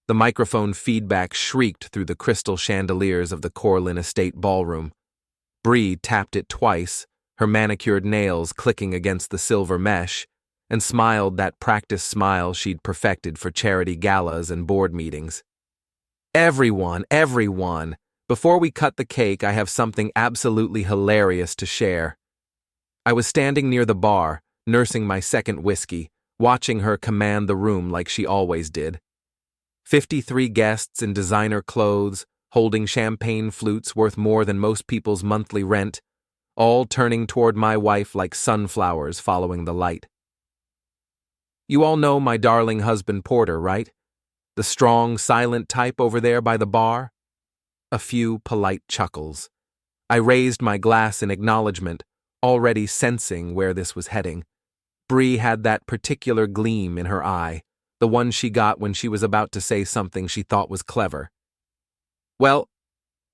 The microphone feedback shrieked through the crystal chandeliers of the Corlyn estate ballroom. Bree tapped it twice, her manicured nails clicking against the silver mesh, and smiled that practice smile she'd perfected for charity galas and board meetings. Everyone! Before we cut the cake, I have something absolutely hilarious to share. I was standing near the bar, nursing my second whiskey, watching her command the room like she always did. 53 guests in designer clothes, holding champagne flutes worth more than most people's monthly rent, all turning toward my wife like sunflowers following the light. You all know my darling husband Porter, right? The strong, silent type over there by the bar? A few polite chuckles. I raised my glass in acknowledgement, already sensing where this was heading. Bree had that particular gleam in her eye, the one she got when she was about to say something she thought was clever. Well,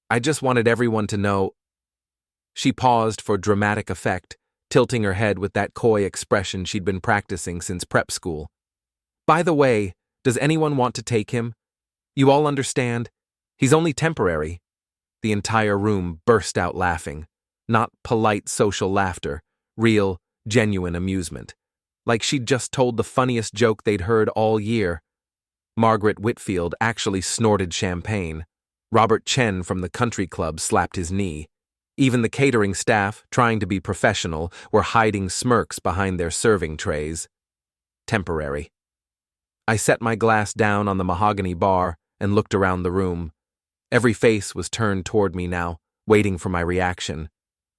I just wanted everyone to know. She paused for dramatic effect, tilting her head with that coy expression she'd been practicing since prep school. By the way, does anyone want to take him? You all understand? He's only temporary. The entire room burst out laughing. Not polite social laughter, real, genuine amusement. Like she'd just told the funniest joke they'd heard all year. Margaret Whitfield actually snorted champagne. Robert Chen from the country club slapped his knee. Even the catering staff, trying to be professional, were hiding smirks behind their serving trays. Temporary. I set my glass down on the mahogany bar and looked around the room. Every face was turned toward me now, waiting for my reaction,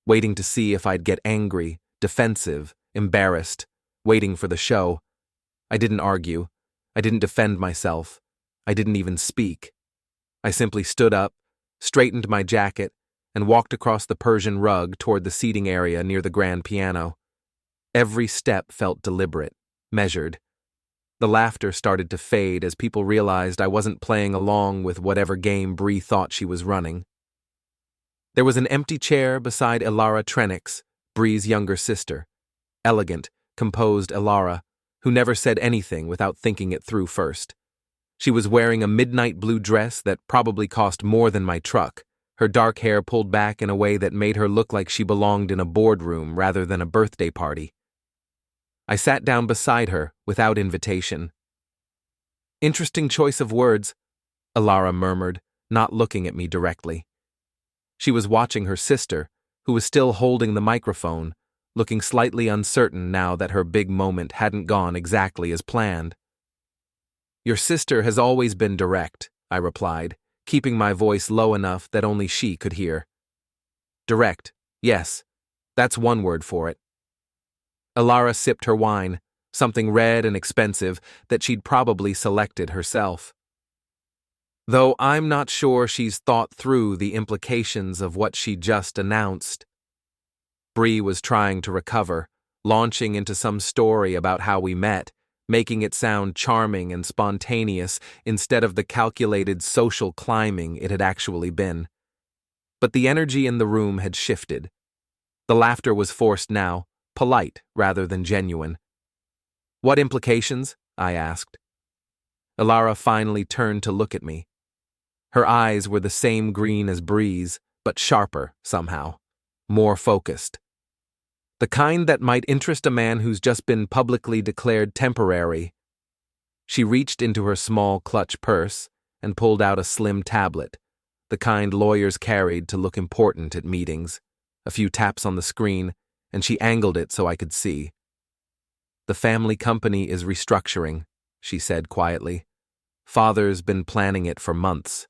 waiting to see if I'd get angry, defensive, embarrassed, waiting for the show. I didn't argue. I didn't defend myself. I didn't even speak. I simply stood up, straightened my jacket, and walked across the Persian rug toward the seating area near the grand piano. Every step felt deliberate, measured. The laughter started to fade as people realized I wasn't playing along with whatever game Bree thought she was running. There was an empty chair beside Elara Trenix, Bree's younger sister. Elegant, composed Elara, who never said anything without thinking it through first. She was wearing a midnight blue dress that probably cost more than my truck, her dark hair pulled back in a way that made her look like she belonged in a boardroom rather than a birthday party. I sat down beside her without invitation. Interesting choice of words, Elara murmured, not looking at me directly. She was watching her sister, who was still holding the microphone, looking slightly uncertain now that her big moment hadn't gone exactly as planned. Your sister has always been direct, I replied, keeping my voice low enough that only she could hear. Direct, yes, that's one word for it. Elara sipped her wine, something red and expensive that she'd probably selected herself. Though I'm not sure she's thought through the implications of what she just announced. Bree was trying to recover, launching into some story about how we met, making it sound charming and spontaneous instead of the calculated social climbing it had actually been. But the energy in the room had shifted. The laughter was forced now, polite rather than genuine. What implications? I asked. Elara finally turned to look at me. Her eyes were the same green as Bree's, but sharper somehow, more focused. The kind that might interest a man who's just been publicly declared temporary. She reached into her small clutch purse and pulled out a slim tablet, the kind lawyers carried to look important at meetings. A few taps on the screen, and she angled it so I could see. The family company is restructuring, she said quietly. Father's been planning it for months.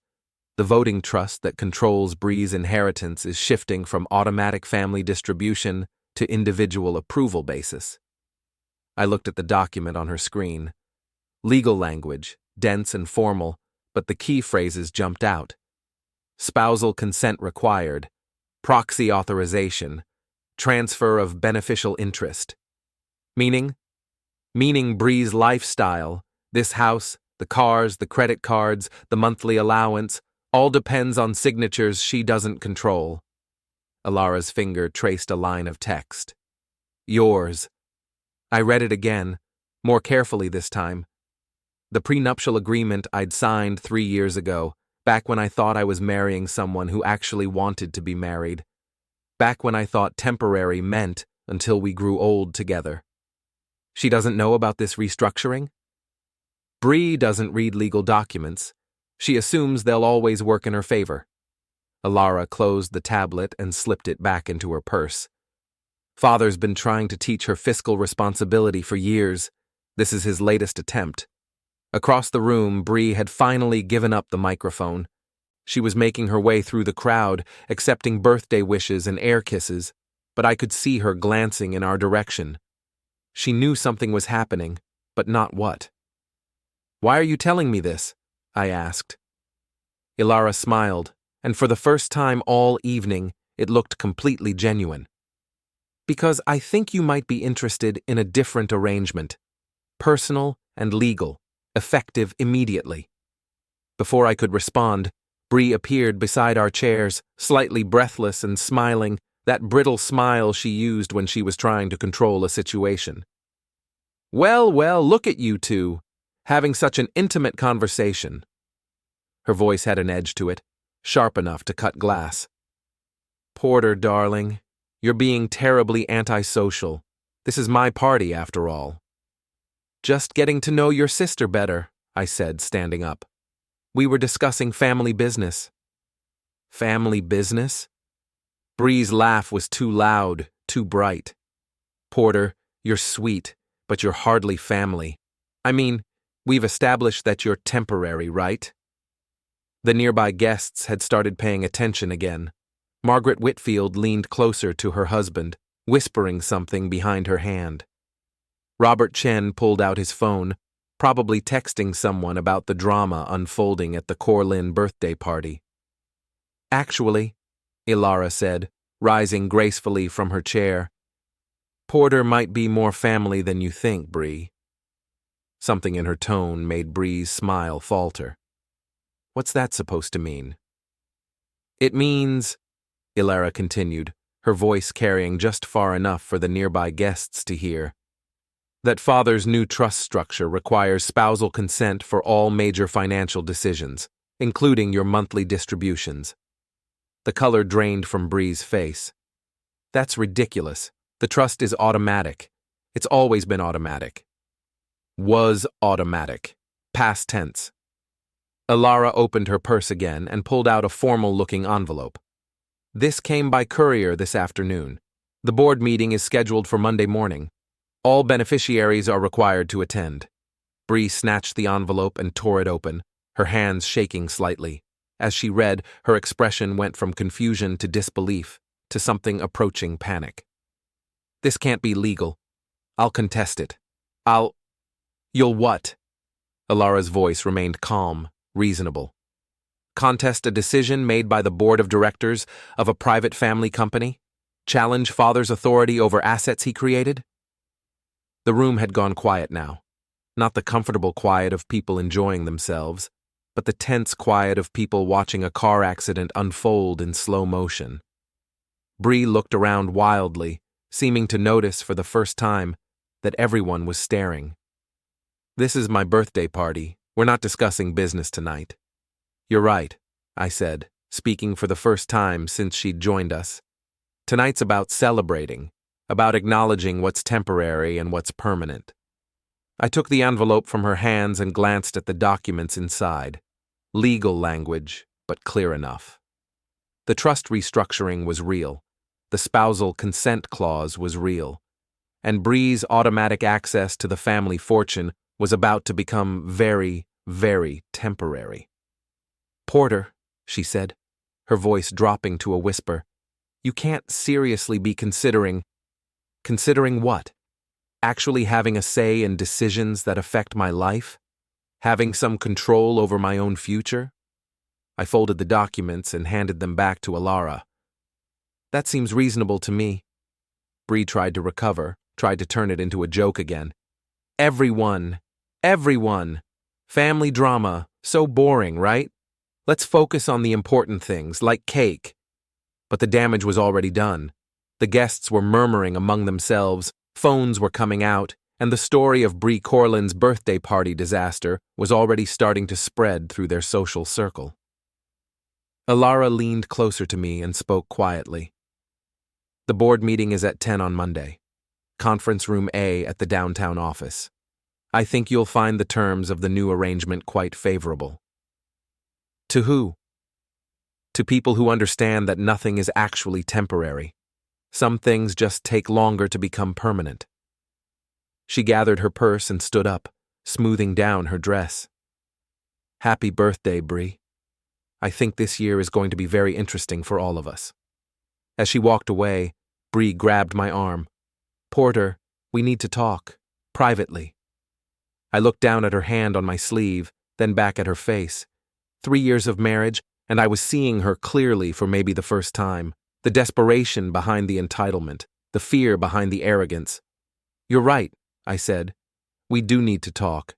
The voting trust that controls Bree's inheritance is shifting from automatic family distribution to individual approval basis. I looked at the document on her screen. Legal language, dense and formal, but the key phrases jumped out. Spousal consent required, proxy authorization, transfer of beneficial interest. Meaning Bree's lifestyle, this house, the cars, the credit cards, the monthly allowance, all depends on signatures she doesn't control. Elara's finger traced a line of text. Yours. I read it again, more carefully this time. The prenuptial agreement I'd signed 3 years ago, back when I thought I was marrying someone who actually wanted to be married. Back when I thought temporary meant until we grew old together. She doesn't know about this restructuring? Bree doesn't read legal documents. She assumes they'll always work in her favor. Elara closed the tablet and slipped it back into her purse. Father's been trying to teach her fiscal responsibility for years. This is his latest attempt. Across the room, Bree had finally given up the microphone. She was making her way through the crowd, accepting birthday wishes and air kisses, but I could see her glancing in our direction. She knew something was happening, but not what. "Why are you telling me this?" I asked. Elara smiled, and for the first time all evening, it looked completely genuine. "Because I think you might be interested in a different arrangement. Personal and legal, effective immediately." Before I could respond, Bree appeared beside our chairs, slightly breathless and smiling, that brittle smile she used when she was trying to control a situation. "Well, look at you two, having such an intimate conversation." Her voice had an edge to it, sharp enough to cut glass. "Porter, darling, you're being terribly antisocial. This is my party, after all." "Just getting to know your sister better," I said, standing up. "We were discussing family business." "Family business?" Bree's laugh was too loud, too bright. "Porter, you're sweet, but you're hardly family. I mean, we've established that you're temporary, right?" The nearby guests had started paying attention again. Margaret Whitfield leaned closer to her husband, whispering something behind her hand. Robert Chen pulled out his phone, probably texting someone about the drama unfolding at the Corlyn birthday party. "Actually," Elara said, rising gracefully from her chair, "Porter might be more family than you think, Bree." Something in her tone made Bree's smile falter. "What's that supposed to mean?" "It means," Elara continued, her voice carrying just far enough for the nearby guests to hear, "that Father's new trust structure requires spousal consent for all major financial decisions, including your monthly distributions." The color drained from Bree's face. "That's ridiculous. The trust is automatic. It's always been automatic." "Was automatic. Past tense." Elara opened her purse again and pulled out a formal-looking envelope. "This came by courier this afternoon. The board meeting is scheduled for Monday morning. All beneficiaries are required to attend." Bree snatched the envelope and tore it open, her hands shaking slightly. As she read, her expression went from confusion to disbelief, to something approaching panic. "This can't be legal. I'll contest it. You'll what?" Elara's voice remained calm, reasonable. "Contest a decision made by the board of directors of a private family company? Challenge Father's authority over assets he created?" The room had gone quiet now. Not the comfortable quiet of people enjoying themselves, but the tense quiet of people watching a car accident unfold in slow motion. Bree looked around wildly, seeming to notice for the first time that everyone was staring. "This is my birthday party. We're not discussing business tonight." "You're right," I said, speaking for the first time since she'd joined us. "Tonight's about celebrating, about acknowledging what's temporary and what's permanent." I took the envelope from her hands and glanced at the documents inside. Legal language, but clear enough. The trust restructuring was real. The spousal consent clause was real. And Bree's automatic access to the family fortune was about to become very, very temporary. "Porter," she said, her voice dropping to a whisper, "you can't seriously be considering what? Actually having a say in decisions that affect my life? Having some control over my own future?" I folded the documents and handed them back to Elara. "That seems reasonable to me." Bree tried to recover, tried to turn it into a joke again. Everyone. Family drama, so boring, right? Let's focus on the important things, like cake." But the damage was already done. The guests were murmuring among themselves, phones were coming out, and the story of Bree Corlyn's birthday party disaster was already starting to spread through their social circle. Elara leaned closer to me and spoke quietly. The board meeting is at 10 on Monday. Conference room A at the downtown office. I think you'll find the terms of the new arrangement quite favorable. To who? To people who understand that nothing is actually temporary. Some things just take longer to become permanent. She gathered her purse and stood up, smoothing down her dress. Happy birthday, Bree. I think this year is going to be very interesting for all of us. As she walked away, Bree grabbed my arm. Porter, we need to talk, privately. I looked down at her hand on my sleeve, then back at her face. 3 years of marriage, and I was seeing her clearly for maybe the first time. The desperation behind the entitlement, the fear behind the arrogance. You're right, I said. We do need to talk.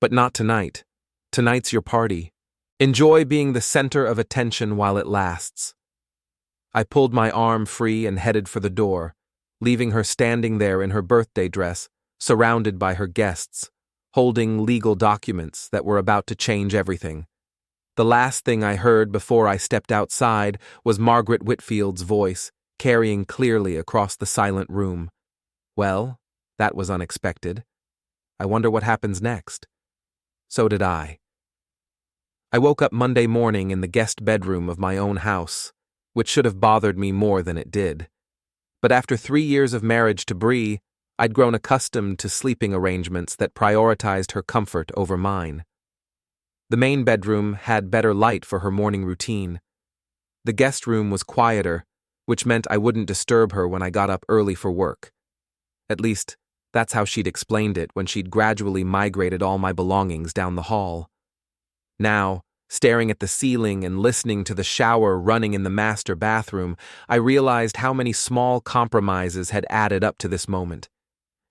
But not tonight. Tonight's your party. Enjoy being the center of attention while it lasts. I pulled my arm free and headed for the door, leaving her standing there in her birthday dress, surrounded by her guests, holding legal documents that were about to change everything. The last thing I heard before I stepped outside was Margaret Whitfield's voice, carrying clearly across the silent room. Well, that was unexpected. I wonder what happens next. So did I. I woke up Monday morning in the guest bedroom of my own house, which should have bothered me more than it did. But after 3 years of marriage to Bree, I'd grown accustomed to sleeping arrangements that prioritized her comfort over mine. The main bedroom had better light for her morning routine. The guest room was quieter, which meant I wouldn't disturb her when I got up early for work. At least, that's how she'd explained it when she'd gradually migrated all my belongings down the hall. Now, staring at the ceiling and listening to the shower running in the master bathroom, I realized how many small compromises had added up to this moment.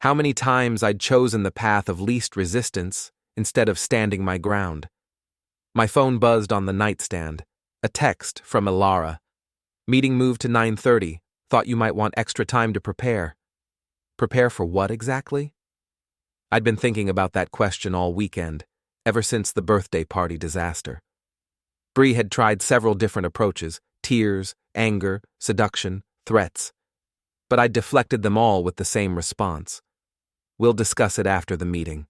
How many times I'd chosen the path of least resistance instead of standing my ground. My phone buzzed on the nightstand. A text from Elara. Meeting moved to 9:30. Thought you might want extra time to prepare. Prepare for what exactly? I'd been thinking about that question all weekend, ever since the birthday party disaster. Bree had tried several different approaches, tears, anger, seduction, threats. But I'd deflected them all with the same response. We'll discuss it after the meeting.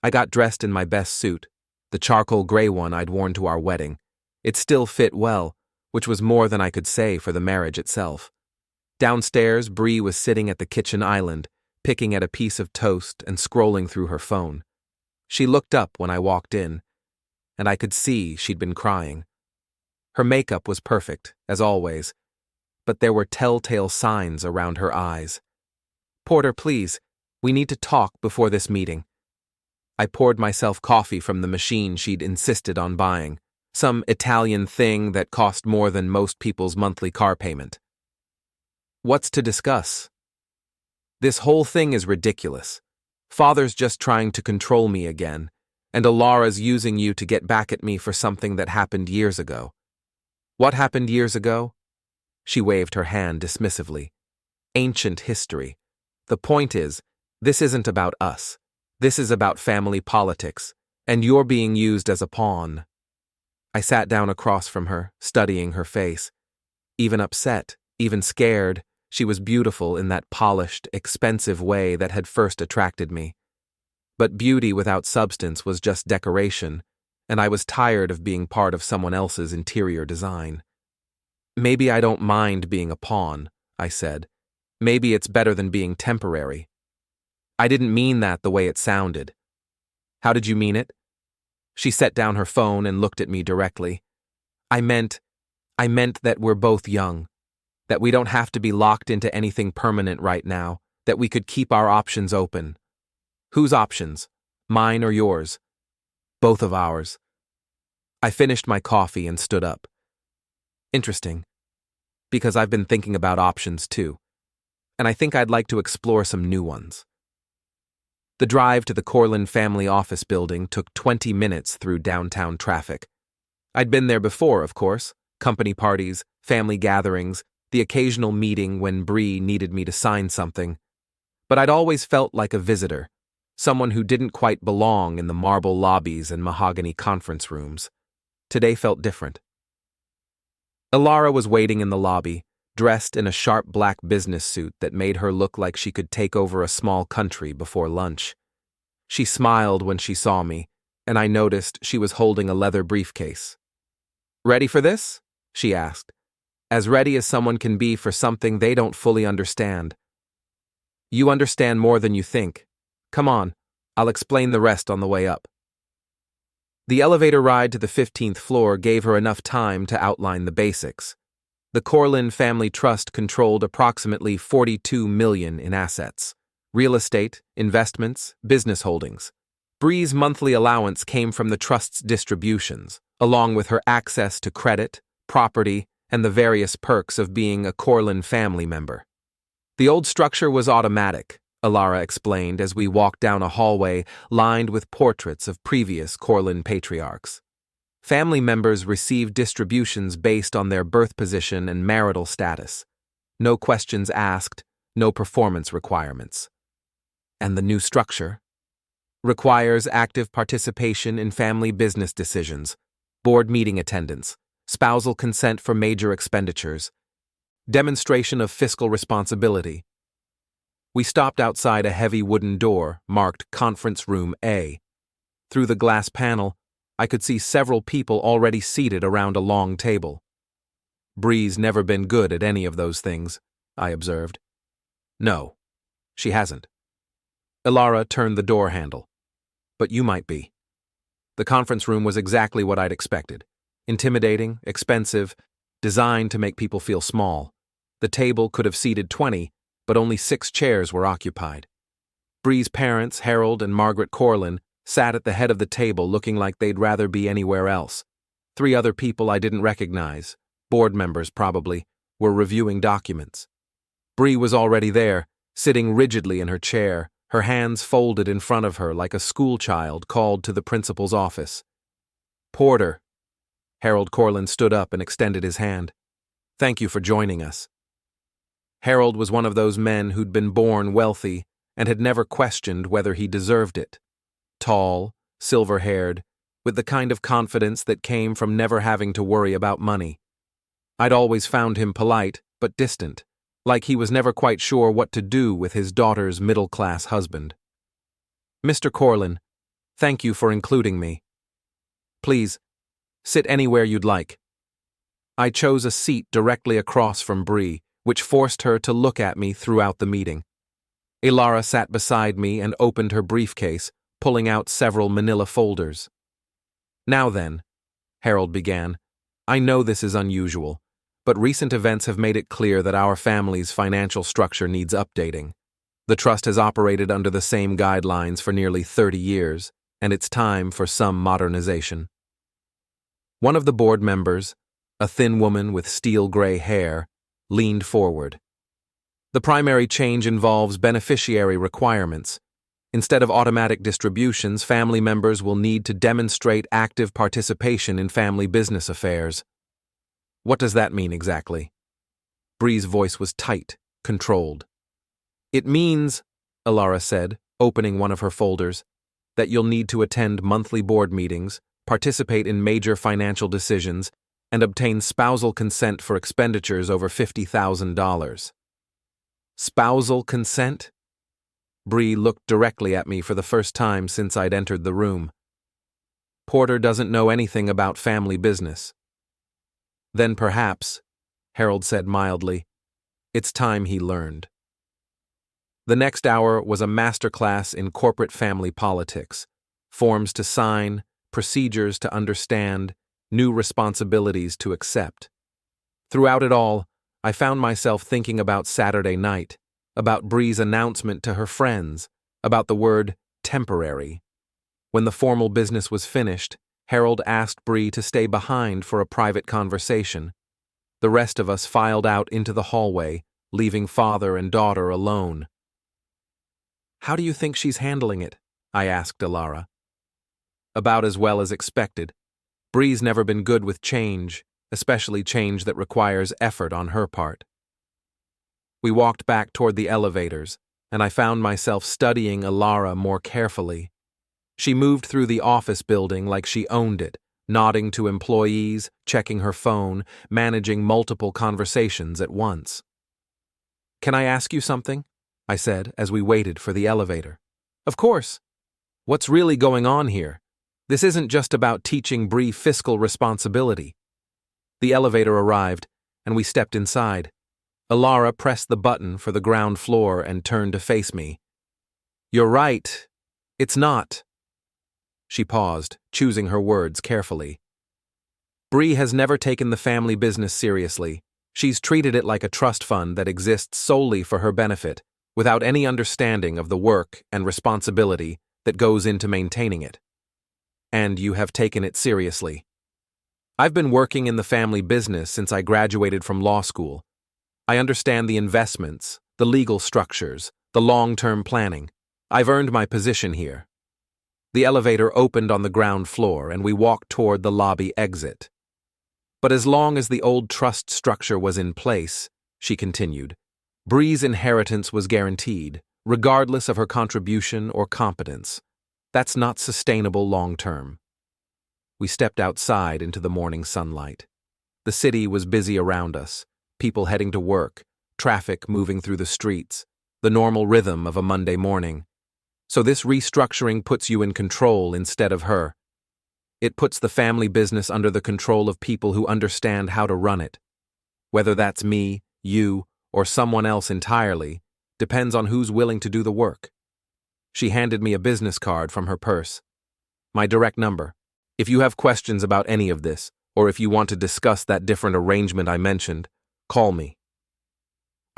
I got dressed in my best suit, the charcoal gray one I'd worn to our wedding. It still fit well, which was more than I could say for the marriage itself. Downstairs, Bree was sitting at the kitchen island, picking at a piece of toast and scrolling through her phone. She looked up when I walked in, and I could see she'd been crying. Her makeup was perfect, as always, but there were telltale signs around her eyes. Porter, please, we need to talk before this meeting. I poured myself coffee from the machine she'd insisted on buying, some Italian thing that cost more than most people's monthly car payment. What's to discuss? This whole thing is ridiculous. Father's just trying to control me again, and Elara's using you to get back at me for something that happened years ago. What happened years ago? She waved her hand dismissively. Ancient history. The point is, this isn't about us. This is about family politics, and you're being used as a pawn. I sat down across from her, studying her face. Even upset, even scared, she was beautiful in that polished, expensive way that had first attracted me. But beauty without substance was just decoration, and I was tired of being part of someone else's interior design. Maybe I don't mind being a pawn, I said. Maybe it's better than being temporary. I didn't mean that the way it sounded. How did you mean it? She set down her phone and looked at me directly. I meant that we're both young, that we don't have to be locked into anything permanent right now, that we could keep our options open. Whose options? Mine or yours? Both of ours. I finished my coffee and stood up. Interesting, because I've been thinking about options too, and I think I'd like to explore some new ones. The drive to the Corlyn family office building took 20 minutes through downtown traffic. I'd been there before, of course, company parties, family gatherings, the occasional meeting when Bree needed me to sign something. But I'd always felt like a visitor, someone who didn't quite belong in the marble lobbies and mahogany conference rooms. Today felt different. Elara was waiting in the lobby, dressed in a sharp black business suit that made her look like she could take over a small country before lunch. She smiled when she saw me, and I noticed she was holding a leather briefcase. "Ready for this?" she asked, as ready as someone can be for something they don't fully understand. "You understand more than you think. Come on, I'll explain the rest on the way up." The elevator ride to the 15th floor gave her enough time to outline the basics. The Corlyn family trust controlled approximately $42 million in assets: real estate, investments, business holdings. Bree's monthly allowance came from the trust's distributions, along with her access to credit, property, and the various perks of being a Corlyn family member. The old structure was automatic, Elara explained as we walked down a hallway lined with portraits of previous Corlyn patriarchs. Family members received distributions based on their birth position and marital status. No questions asked, no performance requirements. And the new structure requires active participation in family business decisions, board meeting attendance, spousal consent for major expenditures, demonstration of fiscal responsibility. We stopped outside a heavy wooden door marked Conference Room A. Through the glass panel, I could see several people already seated around a long table. "Bree's never been good at any of those things," I observed. "No, she hasn't." Elara turned the door handle. "But you might be." The conference room was exactly what I'd expected. Intimidating, expensive, designed to make people feel small. The table could have seated 20, but only 6 chairs were occupied. Bree's parents, Harold and Margaret Corlyn, sat at the head of the table looking like they'd rather be anywhere else. 3 other people I didn't recognize, board members probably, were reviewing documents. Bree was already there, sitting rigidly in her chair, her hands folded in front of her like a schoolchild called to the principal's office. "Porter." Harold Corlyn stood up and extended his hand. "Thank you for joining us." Harold was one of those men who'd been born wealthy and had never questioned whether he deserved it. Tall, silver-haired, with the kind of confidence that came from never having to worry about money. I'd always found him polite, but distant, like he was never quite sure what to do with his daughter's middle-class husband. "Mr. Corlyn, thank you for including me. Please, sit anywhere you'd like." I chose a seat directly across from Bree, which forced her to look at me throughout the meeting. Elara sat beside me and opened her briefcase, pulling out several manila folders. "Now then," Harold began, "I know this is unusual, but recent events have made it clear that our family's financial structure needs updating. The trust has operated under the same guidelines for nearly 30 years, and it's time for some modernization." One of the board members, a thin woman with steel-gray hair, leaned forward. "The primary change involves beneficiary requirements. Instead of automatic distributions, family members will need to demonstrate active participation in family business affairs." "What does that mean exactly?" Bree's voice was tight, controlled. "It means," Elara said, opening one of her folders, "that you'll need to attend monthly board meetings, participate in major financial decisions, and obtain spousal consent for expenditures over $50,000. Spousal consent? Bree looked directly at me for the first time since I'd entered the room. "Porter doesn't know anything about family business." "Then perhaps," Harold said mildly, "it's time he learned." The next hour was a masterclass in corporate family politics, forms to sign, procedures to understand, new responsibilities to accept. Throughout it all, I found myself thinking about Saturday night, about Bree's announcement to her friends, about the word temporary. When the formal business was finished, Harold asked Bree to stay behind for a private conversation. The rest of us filed out into the hallway, leaving father and daughter alone. "How do you think she's handling it?" I asked Elara. "About as well as expected. Bree's never been good with change, especially change that requires effort on her part." We walked back toward the elevators, and I found myself studying Elara more carefully. She moved through the office building like she owned it, nodding to employees, checking her phone, managing multiple conversations at once. "Can I ask you something?" I said as we waited for the elevator. "Of course. What's really going on here? This isn't just about teaching Bree fiscal responsibility." The elevator arrived, and we stepped inside. Elara pressed the button for the ground floor and turned to face me. "You're right. It's not." She paused, choosing her words carefully. "Bree has never taken the family business seriously. She's treated it like a trust fund that exists solely for her benefit, without any understanding of the work and responsibility that goes into maintaining it. And you have taken it seriously. I've been working in the family business since I graduated from law school. I understand the investments, the legal structures, the long-term planning. I've earned my position here." The elevator opened on the ground floor and we walked toward the lobby exit. "But as long as the old trust structure was in place," she continued, "Bree's inheritance was guaranteed, regardless of her contribution or competence. That's not sustainable long-term." We stepped outside into the morning sunlight. The city was busy around us, people heading to work, traffic moving through the streets, the normal rhythm of a Monday morning. So this restructuring puts you in control instead of her. It puts the family business under the control of people who understand how to run it. Whether that's me, you, or someone else entirely, depends on who's willing to do the work. She handed me a business card from her purse. "My direct number. If you have questions about any of this, or if you want to discuss that different arrangement I mentioned, call me."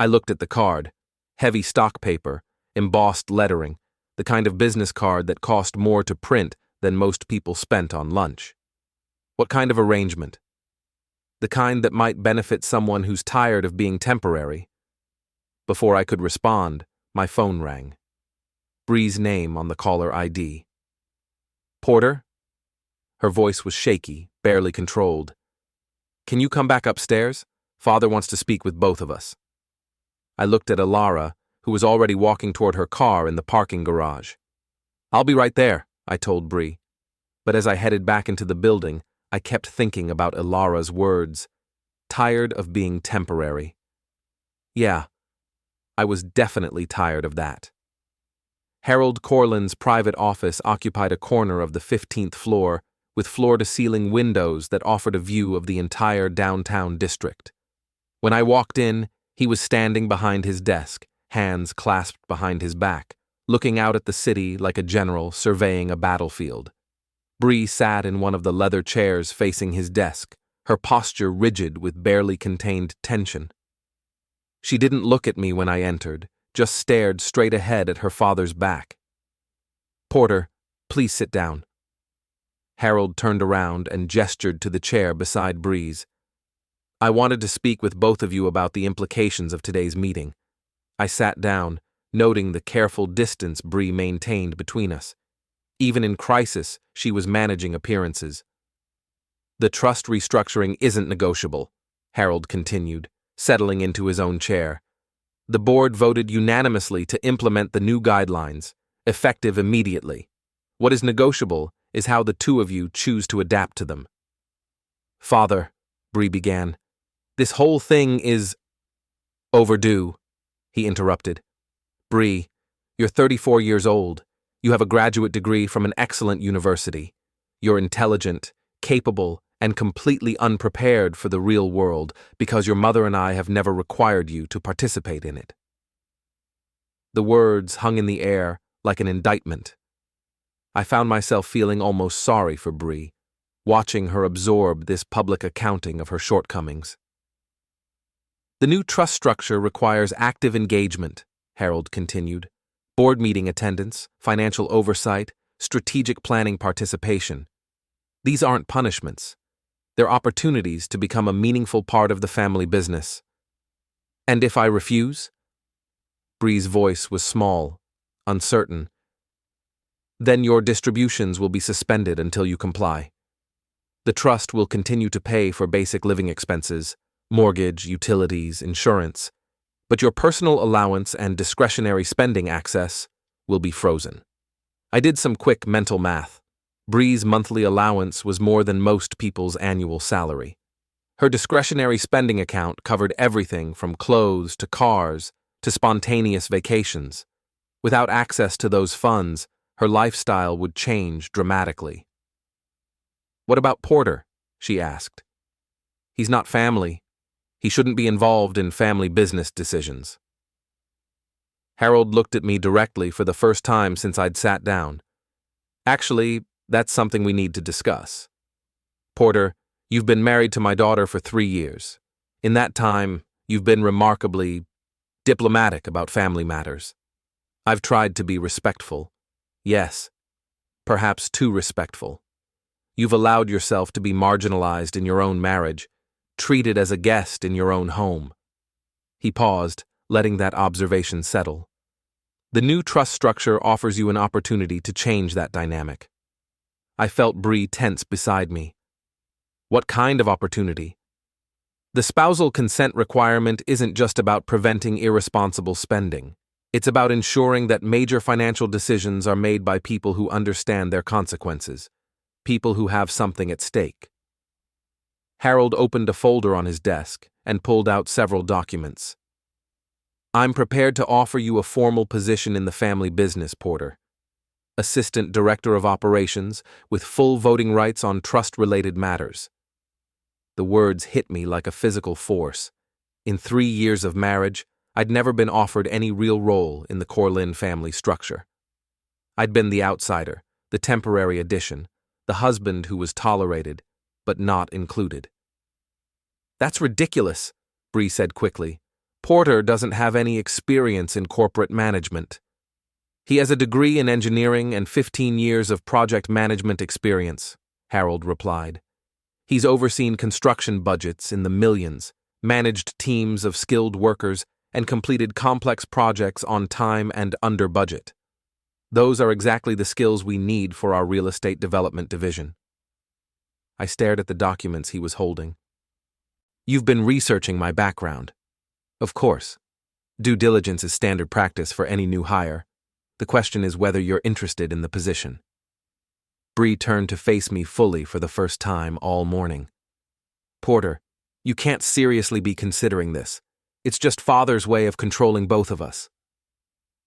I looked at the card. Heavy stock paper, embossed lettering, the kind of business card that cost more to print than most people spent on lunch. What kind of arrangement? The kind that might benefit someone who's tired of being temporary. Before I could respond, my phone rang. Bree's name on the caller ID. "Porter?" Her voice was shaky, barely controlled. "Can you come back upstairs? Father wants to speak with both of us." I looked at Elara, who was already walking toward her car in the parking garage. "I'll be right there," I told Bree. But as I headed back into the building, I kept thinking about Elara's words. Tired of being temporary. Yeah, I was definitely tired of that. Harold Corlyn's private office occupied a corner of the 15th floor, with floor-to-ceiling windows that offered a view of the entire downtown district. When I walked in, he was standing behind his desk, hands clasped behind his back, looking out at the city like a general surveying a battlefield. Bree sat in one of the leather chairs facing his desk, her posture rigid with barely contained tension. She didn't look at me when I entered, just stared straight ahead at her father's back. "Porter, please sit down." Harold turned around and gestured to the chair beside Bree's. "I wanted to speak with both of you about the implications of today's meeting." I sat down, noting the careful distance Bree maintained between us. Even in crisis, she was managing appearances. "The trust restructuring isn't negotiable," Harold continued, settling into his own chair. "The board voted unanimously to implement the new guidelines, effective immediately. What is negotiable is how the two of you choose to adapt to them." "Father," Bree began, "this whole thing is overdue," he interrupted. "Bree, you're 34 years old. You have a graduate degree from an excellent university. You're intelligent, capable, and completely unprepared for the real world because your mother and I have never required you to participate in it." The words hung in the air like an indictment. I found myself feeling almost sorry for Bree, watching her absorb this public accounting of her shortcomings. "The new trust structure requires active engagement," Harold continued. "Board meeting attendance, financial oversight, strategic planning participation. These aren't punishments. They're opportunities to become a meaningful part of the family business." "And if I refuse?" Bree's voice was small, uncertain. "Then your distributions will be suspended until you comply. The trust will continue to pay for basic living expenses, mortgage, utilities, insurance, but your personal allowance and discretionary spending access will be frozen. I did some quick mental math. Bree's monthly allowance was more than most people's annual salary. Her discretionary spending account covered everything from clothes to cars to spontaneous vacations. Without access to those funds, her lifestyle would change dramatically. "What about Porter?" she asked. "He's not family. He shouldn't be involved in family business decisions." Harold looked at me directly for the first time since I'd sat down. "Actually, that's something we need to discuss. Porter, you've been married to my daughter for 3 years. In that time, you've been remarkably diplomatic about family matters. I've tried to be respectful. Yes, perhaps too respectful. You've allowed yourself to be marginalized in your own marriage, treated as a guest in your own home." He paused, letting that observation settle. "The new trust structure offers you an opportunity to change that dynamic." I felt Bree tense beside me. "What kind of opportunity?" "The spousal consent requirement isn't just about preventing irresponsible spending. It's about ensuring that major financial decisions are made by people who understand their consequences, people who have something at stake." Harold opened a folder on his desk and pulled out several documents. "I'm prepared to offer you a formal position in the family business, Porter. Assistant Director of Operations with full voting rights on trust-related matters." The words hit me like a physical force. In 3 years of marriage, I'd never been offered any real role in the Corlyn family structure. I'd been the outsider, the temporary addition, the husband who was tolerated, but not included. "That's ridiculous," Bree said quickly. "Porter doesn't have any experience in corporate management. He has a degree in engineering and 15 years of project management experience," Harold replied. "He's overseen construction budgets in the millions, managed teams of skilled workers, and completed complex projects on time and under budget. Those are exactly the skills we need for our real estate development division." I stared at the documents he was holding. "You've been researching my background." "Of course. Due diligence is standard practice for any new hire. The question is whether you're interested in the position." Bree turned to face me fully for the first time all morning. "Porter, you can't seriously be considering this. It's just Father's way of controlling both of us."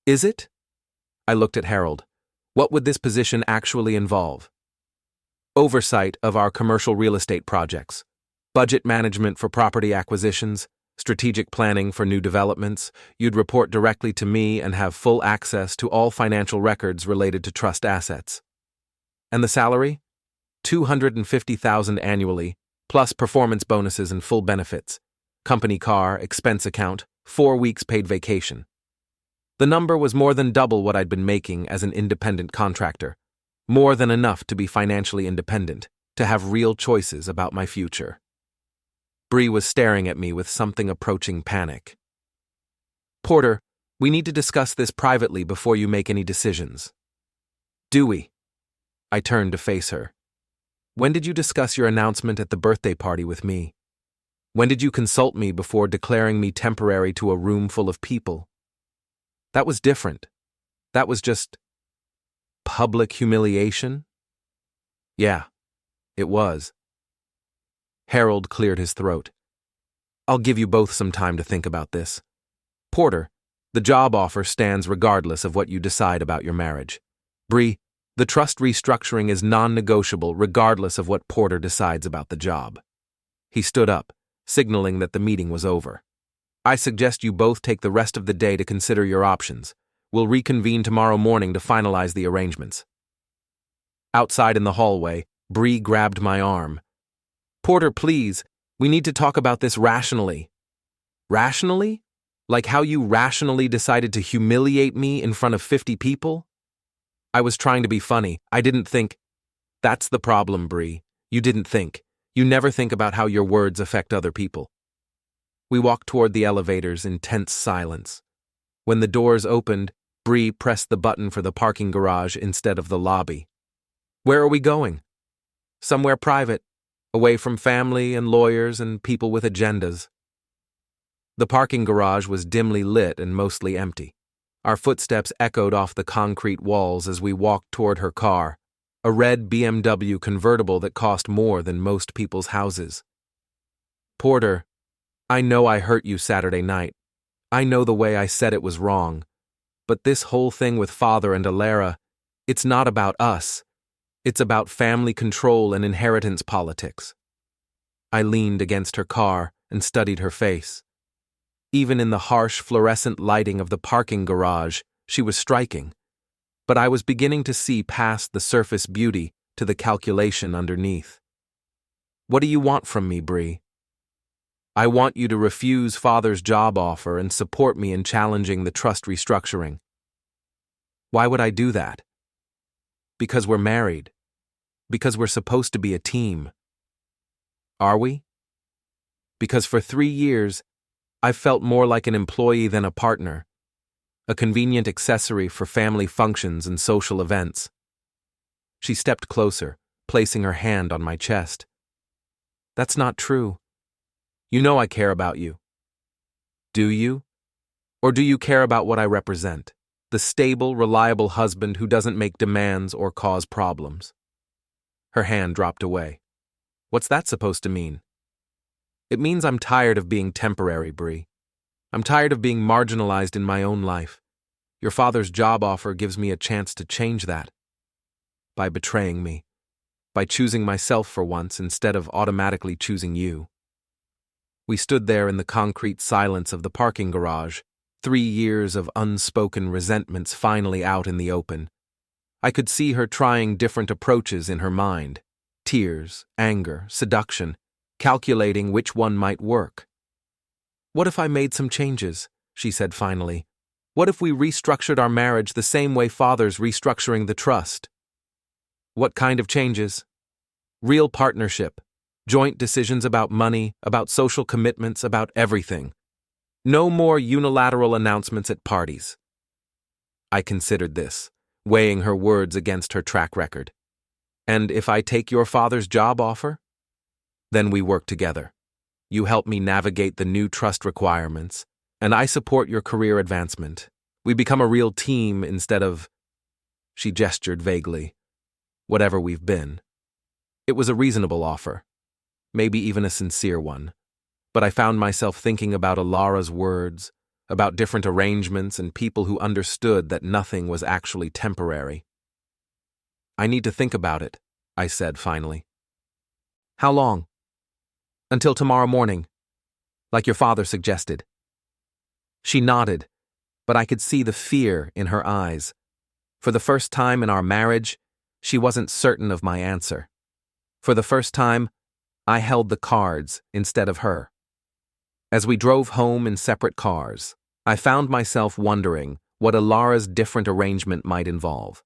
"Is it?" I looked at Harold. "What would this position actually involve?" "Oversight of our commercial real estate projects, budget management for property acquisitions, strategic planning for new developments. You'd report directly to me and have full access to all financial records related to trust assets." "And the salary?" $250,000 annually, plus performance bonuses and full benefits. Company car, expense account, 4 weeks paid vacation. The number was more than double what I'd been making as an independent contractor. More than enough to be financially independent, to have real choices about my future. Bree was staring at me with something approaching panic. "Porter, we need to discuss this privately before you make any decisions." "Do we?" I turned to face her. "When did you discuss your announcement at the birthday party with me? When did you consult me before declaring me temporary to a room full of people? That was different. That was just public humiliation?" "Yeah, it was." Harold cleared his throat. "I'll give you both some time to think about this. Porter, the job offer stands regardless of what you decide about your marriage. Bree, the trust restructuring is non-negotiable regardless of what Porter decides about the job." He stood up, signaling that the meeting was over. "I suggest you both take the rest of the day to consider your options. We'll reconvene tomorrow morning to finalize the arrangements." Outside in the hallway, Bree grabbed my arm. "Porter, please, we need to talk about this rationally." "Rationally? Like how you rationally decided to humiliate me in front of 50 people? I was trying to be funny. I didn't think. That's the problem, Bree. You didn't think. You never think about how your words affect other people." We walked toward the elevators in tense silence. When the doors opened, Bree pressed the button for the parking garage instead of the lobby. "Where are we going?" "Somewhere private, away from family and lawyers and people with agendas." The parking garage was dimly lit and mostly empty. Our footsteps echoed off the concrete walls as we walked toward her car, a red BMW convertible that cost more than most people's houses. "Porter, I know I hurt you Saturday night. I know the way I said it was wrong. But this whole thing with Father and Elara, it's not about us. It's about family control and inheritance politics." I leaned against her car and studied her face. Even in the harsh fluorescent lighting of the parking garage, she was striking. But I was beginning to see past the surface beauty to the calculation underneath. "What do you want from me, Bree?" "I want you to refuse Father's job offer and support me in challenging the trust restructuring." "Why would I do that?" "Because we're married. Because we're supposed to be a team." "Are we?" "Because for 3 years, I've felt more like an employee than a partner, a convenient accessory for family functions and social events." She stepped closer, placing her hand on my chest. "That's not true. You know I care about you." "Do you? Or do you care about what I represent? The stable, reliable husband who doesn't make demands or cause problems?" Her hand dropped away. "What's that supposed to mean?" "It means I'm tired of being temporary, Bree. I'm tired of being marginalized in my own life. Your father's job offer gives me a chance to change that. By betraying me. By choosing myself for once instead of automatically choosing you." We stood there in the concrete silence of the parking garage, 3 years of unspoken resentments finally out in the open. I could see her trying different approaches in her mind: tears, anger, seduction, calculating which one might work. "What if I made some changes?" she said finally. "What if we restructured our marriage the same way Father's restructuring the trust?" "What kind of changes?" "Real partnership. Joint decisions about money, about social commitments, about everything. No more unilateral announcements at parties." I considered this, weighing her words against her track record. "And if I take your father's job offer?" "Then we work together. You help me navigate the new trust requirements, and I support your career advancement. We become a real team instead of—" She gestured vaguely. "Whatever we've been." It was a reasonable offer, maybe even a sincere one, but I found myself thinking about Elara's words, about different arrangements and people who understood that nothing was actually temporary. "I need to think about it," I said finally. "How long?" "Until tomorrow morning, like your father suggested." She nodded, but I could see the fear in her eyes. For the first time in our marriage, she wasn't certain of my answer. For the first time, I held the cards instead of her. As we drove home in separate cars, I found myself wondering what Elara's different arrangement might involve,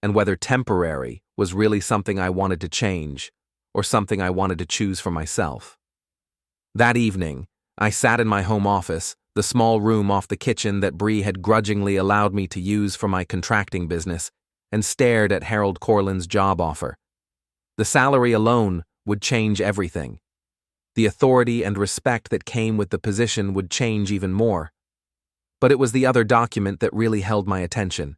and whether temporary was really something I wanted to change, or something I wanted to choose for myself. That evening, I sat in my home office, the small room off the kitchen that Bree had grudgingly allowed me to use for my contracting business, and stared at Harold Corlyn's job offer. The salary alone would change everything. The authority and respect that came with the position would change even more. But it was the other document that really held my attention.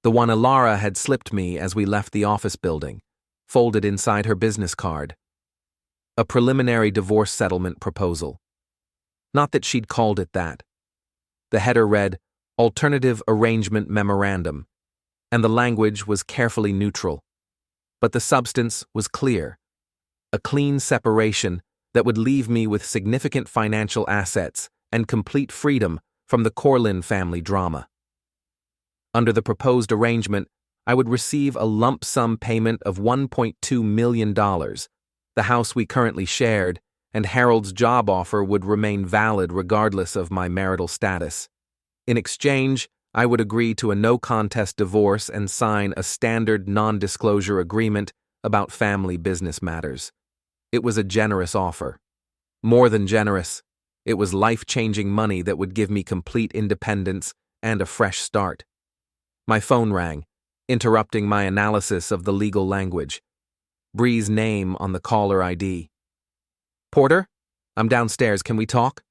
The one Elara had slipped me as we left the office building, folded inside her business card. A preliminary divorce settlement proposal. Not that she'd called it that. The header read, "Alternative Arrangement Memorandum," and the language was carefully neutral. But the substance was clear. A clean separation that would leave me with significant financial assets and complete freedom from the Corlyn family drama. Under the proposed arrangement, I would receive a lump sum payment of $1.2 million, the house we currently shared, and Harold's job offer would remain valid regardless of my marital status. In exchange, I would agree to a no-contest divorce and sign a standard non-disclosure agreement about family business matters. It was a generous offer. More than generous, it was life-changing money that would give me complete independence and a fresh start. My phone rang, interrupting my analysis of the legal language. Bree's name on the caller ID. "Porter, I'm downstairs. Can we talk?"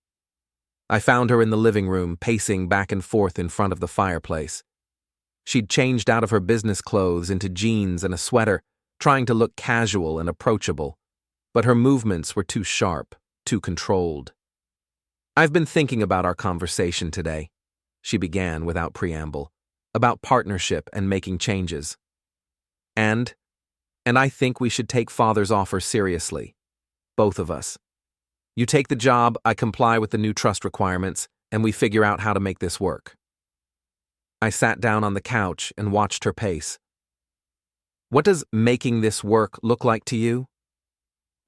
I found her in the living room, pacing back and forth in front of the fireplace. She'd changed out of her business clothes into jeans and a sweater, trying to look casual and approachable, but her movements were too sharp, too controlled. "I've been thinking about our conversation today," she began without preamble, "about partnership and making changes. And I think we should take Father's offer seriously. Both of us. You take the job, I comply with the new trust requirements, and we figure out how to make this work." I sat down on the couch and watched her pace. "What does making this work look like to you?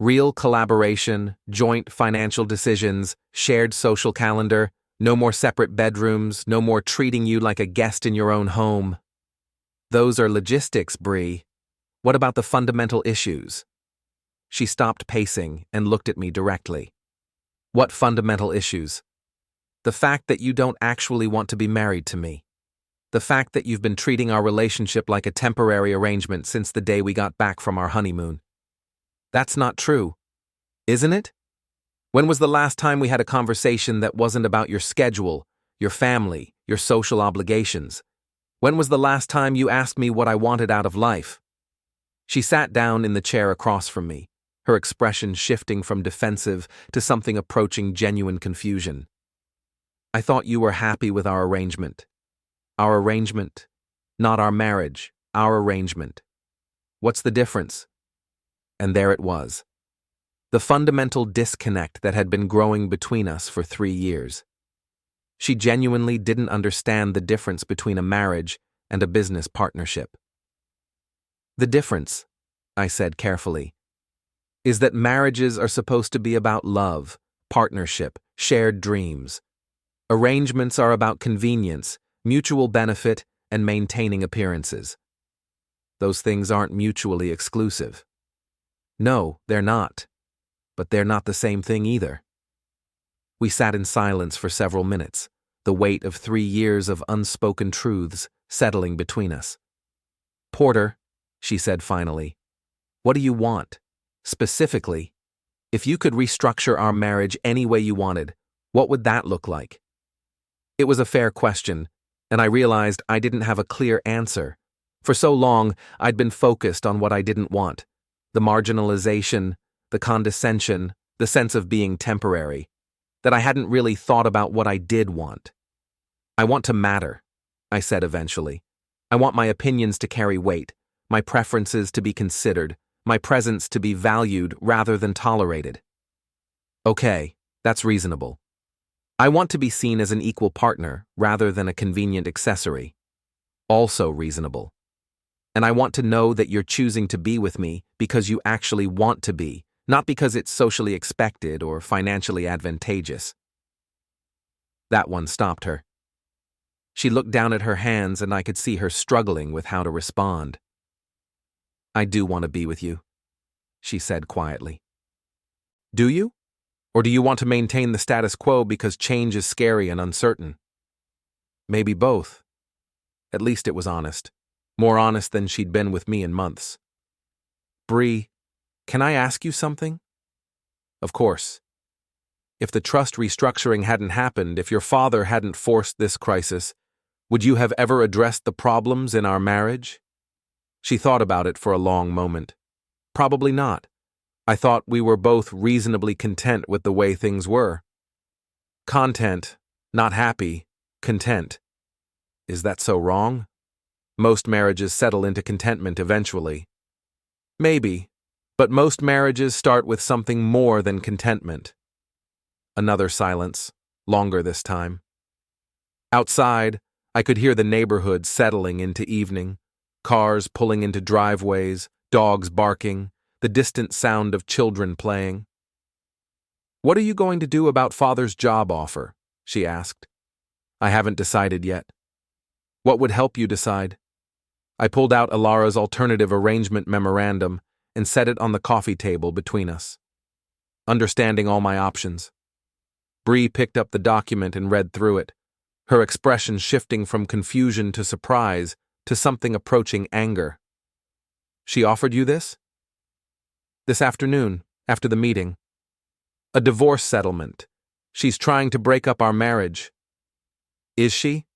Real collaboration, joint financial decisions, shared social calendar, no more separate bedrooms, no more treating you like a guest in your own home." "Those are logistics, Bree. What about the fundamental issues?" She stopped pacing and looked at me directly. "What fundamental issues?" "The fact that you don't actually want to be married to me. The fact that you've been treating our relationship like a temporary arrangement since the day we got back from our honeymoon." "That's not true, isn't it? When was the last time we had a conversation that wasn't about your schedule, your family, your social obligations? When was the last time you asked me what I wanted out of life?" She sat down in the chair across from me, her expression shifting from defensive to something approaching genuine confusion. "I thought you were happy with our arrangement." "Our arrangement? Not our marriage, our arrangement. What's the difference?" And there it was. The fundamental disconnect that had been growing between us for 3 years. She genuinely didn't understand the difference between a marriage and a business partnership. "The difference," I said carefully, "is that marriages are supposed to be about love, partnership, shared dreams. Arrangements are about convenience, mutual benefit, and maintaining appearances. Those things aren't mutually exclusive." "No, they're not. But they're not the same thing either." We sat in silence for several minutes, the weight of 3 years of unspoken truths settling between us. "Porter," she said finally, "what do you want? Specifically, if you could restructure our marriage any way you wanted, what would that look like?" It was a fair question, and I realized I didn't have a clear answer. For so long, I'd been focused on what I didn't want: the marginalization, the condescension, the sense of being temporary, that I hadn't really thought about what I did want. "I want to matter," I said eventually. "I want my opinions to carry weight, my preferences to be considered, my presence to be valued rather than tolerated." "Okay, that's reasonable. I want to be seen as an equal partner rather than a convenient accessory." "Also reasonable. And I want to know that you're choosing to be with me because you actually want to be, not because it's socially expected or financially advantageous." That one stopped her. She looked down at her hands and I could see her struggling with how to respond. "I do want to be with you," she said quietly. "Do you? Or do you want to maintain the status quo because change is scary and uncertain?" "Maybe both." At least it was honest. More honest than she'd been with me in months. "Bree, can I ask you something?" "Of course." "If the trust restructuring hadn't happened, if your father hadn't forced this crisis, would you have ever addressed the problems in our marriage?" She thought about it for a long moment. "Probably not. I thought we were both reasonably content with the way things were." "Content, not happy, content. Is that so wrong? Most marriages settle into contentment eventually." "Maybe, but most marriages start with something more than contentment." Another silence, longer this time. Outside, I could hear the neighborhood settling into evening, cars pulling into driveways, dogs barking, the distant sound of children playing. "What are you going to do about Father's job offer?" she asked. "I haven't decided yet." "What would help you decide?" I pulled out Elara's alternative arrangement memorandum and set it on the coffee table between us. Understanding all my options. Bree picked up the document and read through it, her expression shifting from confusion to surprise to something approaching anger. "She offered you this?" "This afternoon, after the meeting. A divorce settlement. She's trying to break up our marriage. Is she?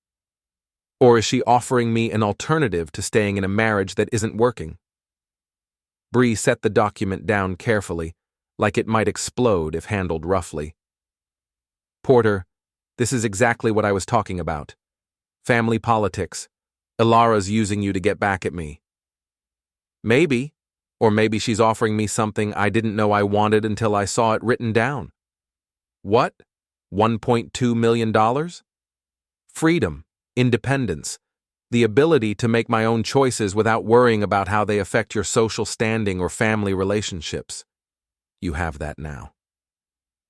Or is she offering me an alternative to staying in a marriage that isn't working? Bree set the document down carefully, like it might explode if handled roughly. Porter, this is exactly what I was talking about. Family politics. Elara's using you to get back at me. Maybe. Or maybe she's offering me something I didn't know I wanted until I saw it written down. What? $1.2 million? Freedom, independence, the ability to make my own choices without worrying about how they affect your social standing or family relationships. You have that now.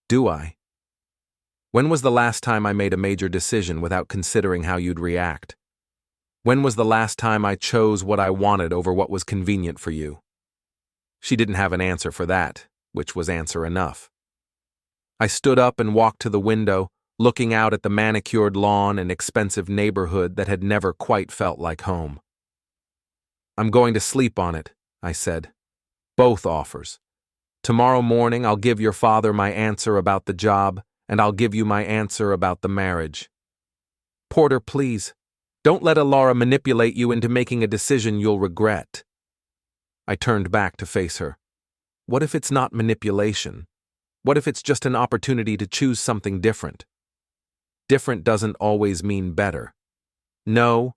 Do I? When was the last time I made a major decision without considering how you'd react? When was the last time I chose what I wanted over what was convenient for you? She didn't have an answer for that, which was answer enough. I stood up and walked to the window, looking out at the manicured lawn and expensive neighborhood that had never quite felt like home. I'm going to sleep on it, I said. Both offers. Tomorrow morning I'll give your father my answer about the job, and I'll give you my answer about the marriage. Porter, please, don't let Elara manipulate you into making a decision you'll regret. I turned back to face her. What if it's not manipulation? What if it's just an opportunity to choose something different? Different doesn't always mean better. No,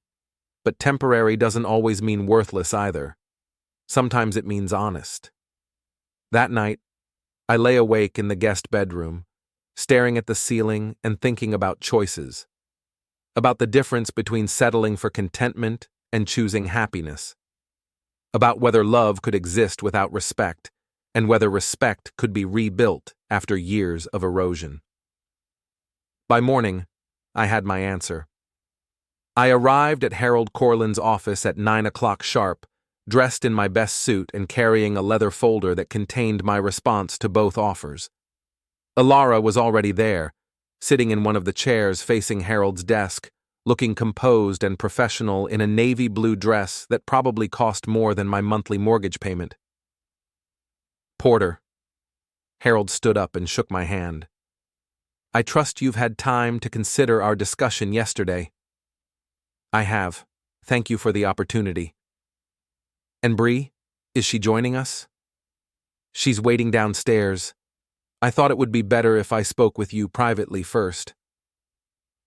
but temporary doesn't always mean worthless either. Sometimes it means honest. That night, I lay awake in the guest bedroom, staring at the ceiling and thinking about choices. About the difference between settling for contentment and choosing happiness. About whether love could exist without respect, and whether respect could be rebuilt after years of erosion. By morning, I had my answer. I arrived at Harold Corlyn's office at 9 o'clock sharp, dressed in my best suit and carrying a leather folder that contained my response to both offers. Elara was already there, sitting in one of the chairs facing Harold's desk, looking composed and professional in a navy blue dress that probably cost more than my monthly mortgage payment. Porter. Harold stood up and shook my hand. I trust you've had time to consider our discussion yesterday. I have. Thank you for the opportunity. And Bree, is she joining us? She's waiting downstairs. I thought it would be better if I spoke with you privately first.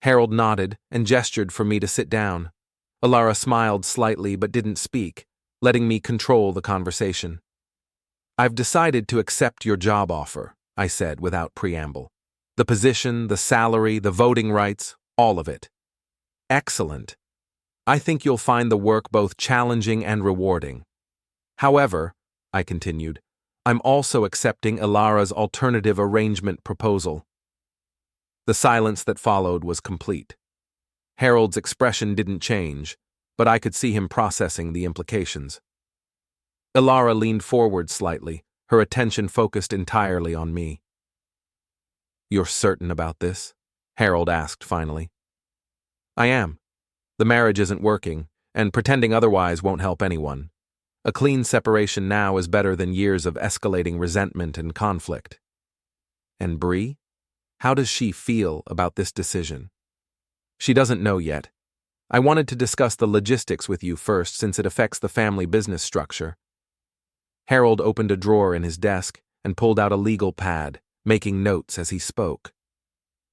Harold nodded and gestured for me to sit down. Elara smiled slightly but didn't speak, letting me control the conversation. I've decided to accept your job offer, I said without preamble. The position, the salary, the voting rights, all of it. Excellent. I think you'll find the work both challenging and rewarding. However, I continued, I'm also accepting Elara's alternative arrangement proposal. The silence that followed was complete. Harold's expression didn't change, but I could see him processing the implications. Elara leaned forward slightly, her attention focused entirely on me. You're certain about this? Harold asked finally. I am. The marriage isn't working, and pretending otherwise won't help anyone. A clean separation now is better than years of escalating resentment and conflict. And Bree? How does she feel about this decision? She doesn't know yet. I wanted to discuss the logistics with you first since it affects the family business structure. Harold opened a drawer in his desk and pulled out a legal pad, making notes as he spoke.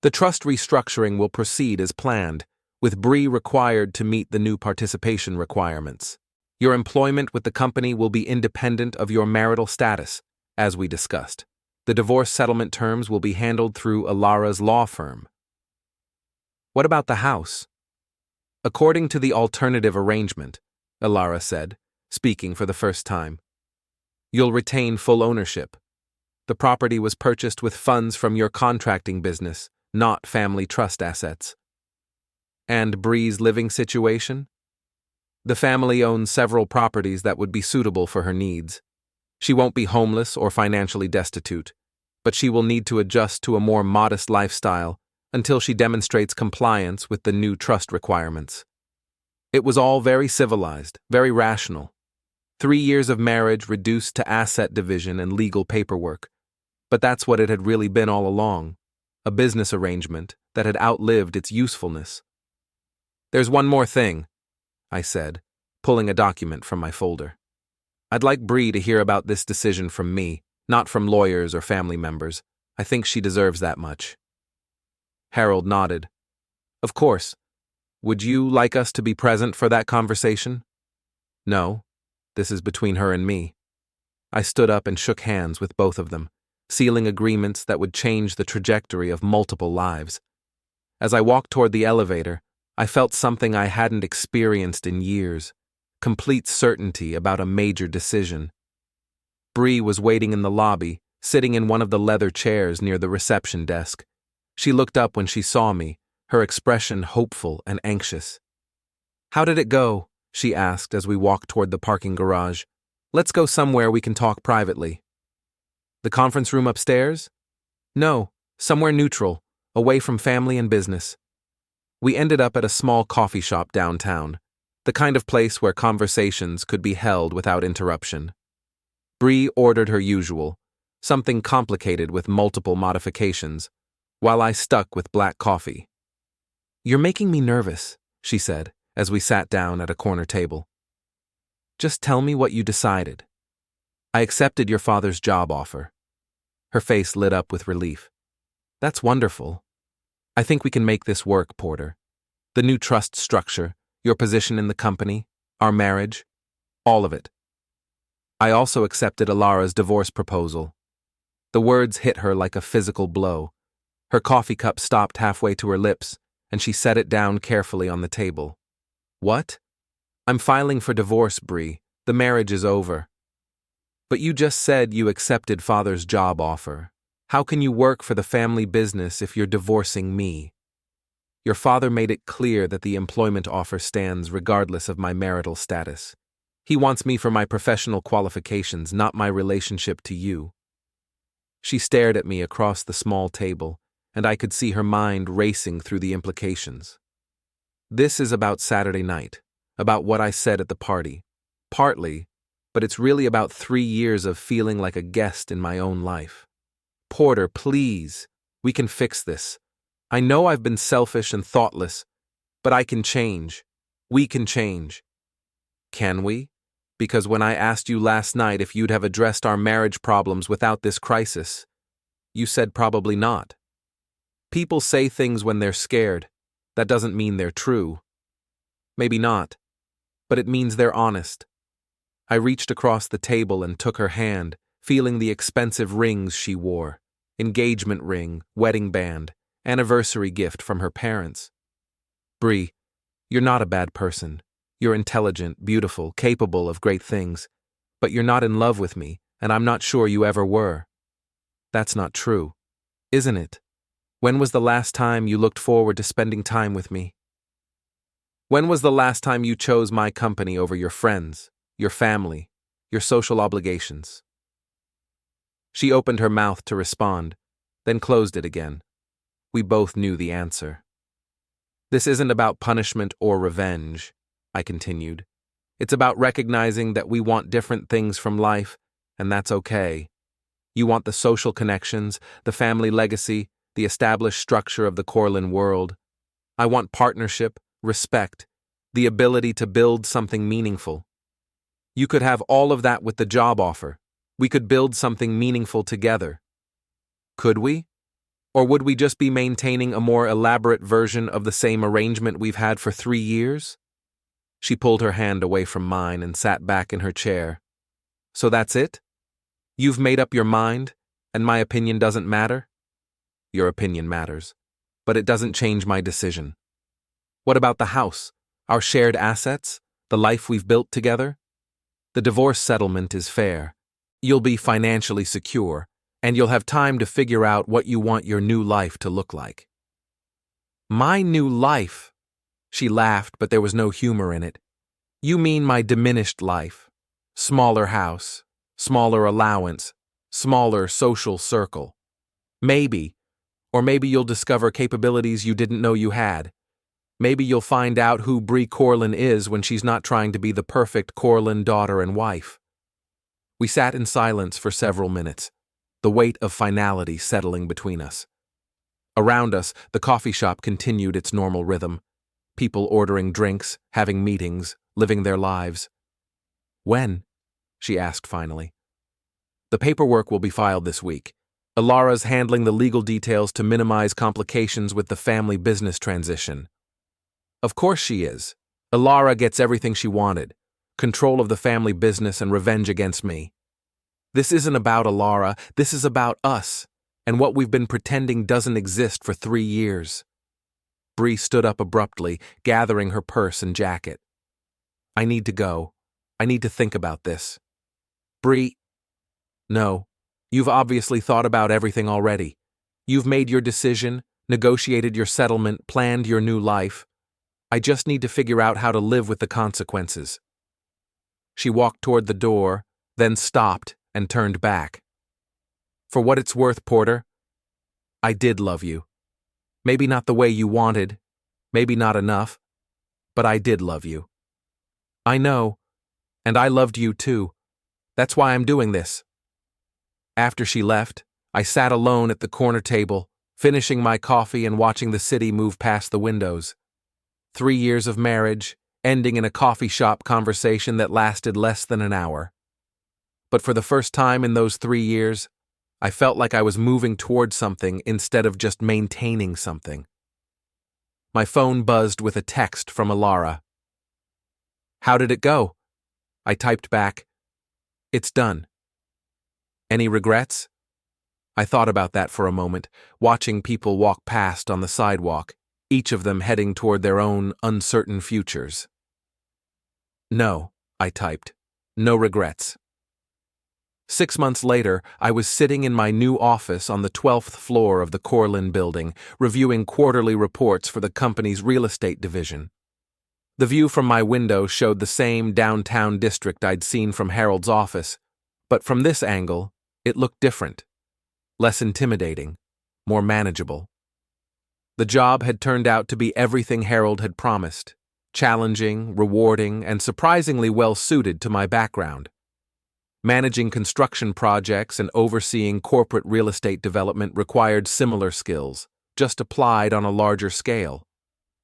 The trust restructuring will proceed as planned, with Bree required to meet the new participation requirements. Your employment with the company will be independent of your marital status, as we discussed. The divorce settlement terms will be handled through Elara's law firm. What about the house? According to the alternative arrangement, Elara said, speaking for the first time, you'll retain full ownership. The property was purchased with funds from your contracting business, not family trust assets. And Bree's living situation? The family owns several properties that would be suitable for her needs. She won't be homeless or financially destitute, but she will need to adjust to a more modest lifestyle until she demonstrates compliance with the new trust requirements. It was all very civilized, very rational. 3 years of marriage reduced to asset division and legal paperwork. But that's what it had really been all along, a business arrangement that had outlived its usefulness. "There's one more thing," I said, pulling a document from my folder. "I'd like Bree to hear about this decision from me, not from lawyers or family members. I think she deserves that much." Harold nodded. "Of course. Would you like us to be present for that conversation?" "No. This is between her and me." I stood up and shook hands with both of them, sealing agreements that would change the trajectory of multiple lives. As I walked toward the elevator, I felt something I hadn't experienced in years, complete certainty about a major decision. Bree was waiting in the lobby, sitting in one of the leather chairs near the reception desk. She looked up when she saw me, her expression hopeful and anxious. "How did it go?" she asked as we walked toward the parking garage. "Let's go somewhere we can talk privately." "The conference room upstairs?" "No, somewhere neutral, away from family and business." We ended up at a small coffee shop downtown, the kind of place where conversations could be held without interruption. Bree ordered her usual, something complicated with multiple modifications, while I stuck with black coffee. "You're making me nervous," she said, as we sat down at a corner table. "Just tell me what you decided." "I accepted your father's job offer." Her face lit up with relief. "That's wonderful. I think we can make this work, Porter. The new trust structure, your position in the company, our marriage, all of it." I also accepted Elara's divorce proposal. The words hit her like a physical blow. Her coffee cup stopped halfway to her lips, and she set it down carefully on the table. "What?" "I'm filing for divorce, Bree. The marriage is over." "But you just said you accepted father's job offer. How can you work for the family business if you're divorcing me?" "Your father made it clear that the employment offer stands regardless of my marital status. He wants me for my professional qualifications, not my relationship to you." She stared at me across the small table, and I could see her mind racing through the implications. "This is about Saturday night, about what I said at the party. Partly, but it's really about 3 years of feeling like a guest in my own life. Porter, please, we can fix this. I know I've been selfish and thoughtless, but I can change. We can change." "Can we? Because when I asked you last night if you'd have addressed our marriage problems without this crisis, you said probably not. People say things when they're scared. That doesn't mean they're true." "Maybe not, but it means they're honest." I reached across the table and took her hand, feeling the expensive rings she wore: engagement ring, wedding band, anniversary gift from her parents. "Bree, you're not a bad person. You're intelligent, beautiful, capable of great things, but you're not in love with me, and I'm not sure you ever were." "That's not true, isn't it? When was the last time you looked forward to spending time with me? When was the last time you chose my company over your friends, your family, your social obligations?" She opened her mouth to respond, then closed it again. We both knew the answer. "This isn't about punishment or revenge," I continued. "It's about recognizing that we want different things from life, and that's okay. You want the social connections, the family legacy, the established structure of the Corlyn world. I want partnership, respect, the ability to build something meaningful. You could have all of that with the job offer. We could build something meaningful together. Could we? Or would we just be maintaining a more elaborate version of the same arrangement we've had for 3 years?" She pulled her hand away from mine and sat back in her chair. "So that's it? You've made up your mind, and my opinion doesn't matter?" "Your opinion matters, but it doesn't change my decision." "What about the house, our shared assets, the life we've built together?" "The divorce settlement is fair. You'll be financially secure, and you'll have time to figure out what you want your new life to look like." "My new life?" She laughed, but there was no humor in it. "You mean my diminished life? Smaller house, smaller allowance, smaller social circle. Maybe, or maybe you'll discover capabilities you didn't know you had. Maybe you'll find out who Bree Corlyn is when she's not trying to be the perfect Corlyn daughter and wife." We sat in silence for several minutes, the weight of finality settling between us. Around us, the coffee shop continued its normal rhythm. People ordering drinks, having meetings, living their lives. When? She asked finally. The paperwork will be filed this week. Elara's handling the legal details to minimize complications with the family business transition. Of course she is. Elara gets everything she wanted. Control of the family business and revenge against me. This isn't about Elara, this is about us, and what we've been pretending doesn't exist for 3 years. Bree stood up abruptly, gathering her purse and jacket. I need to go. I need to think about this. Bree. No. You've obviously thought about everything already. You've made your decision, negotiated your settlement, planned your new life. I just need to figure out how to live with the consequences. She walked toward the door, then stopped and turned back. For what it's worth, Porter, I did love you. Maybe not the way you wanted, maybe not enough, but I did love you. I know, and I loved you too. That's why I'm doing this. After she left, I sat alone at the corner table, finishing my coffee and watching the city move past the windows. 3 years of marriage, ending in a coffee shop conversation that lasted less than an hour. But for the first time in those 3 years, I felt like I was moving towards something instead of just maintaining something. My phone buzzed with a text from Elara. How did it go? I typed back, It's done. Any regrets? I thought about that for a moment, watching people walk past on the sidewalk, each of them heading toward their own uncertain futures. No, I typed. No regrets. 6 months later, I was sitting in my new office on the 12th floor of the Corlyn building, reviewing quarterly reports for the company's real estate division. The view from my window showed the same downtown district I'd seen from Harold's office, but from this angle, it looked different. Less intimidating, more manageable. The job had turned out to be everything Harold had promised, challenging, rewarding, and surprisingly well-suited to my background. Managing construction projects and overseeing corporate real estate development required similar skills, just applied on a larger scale.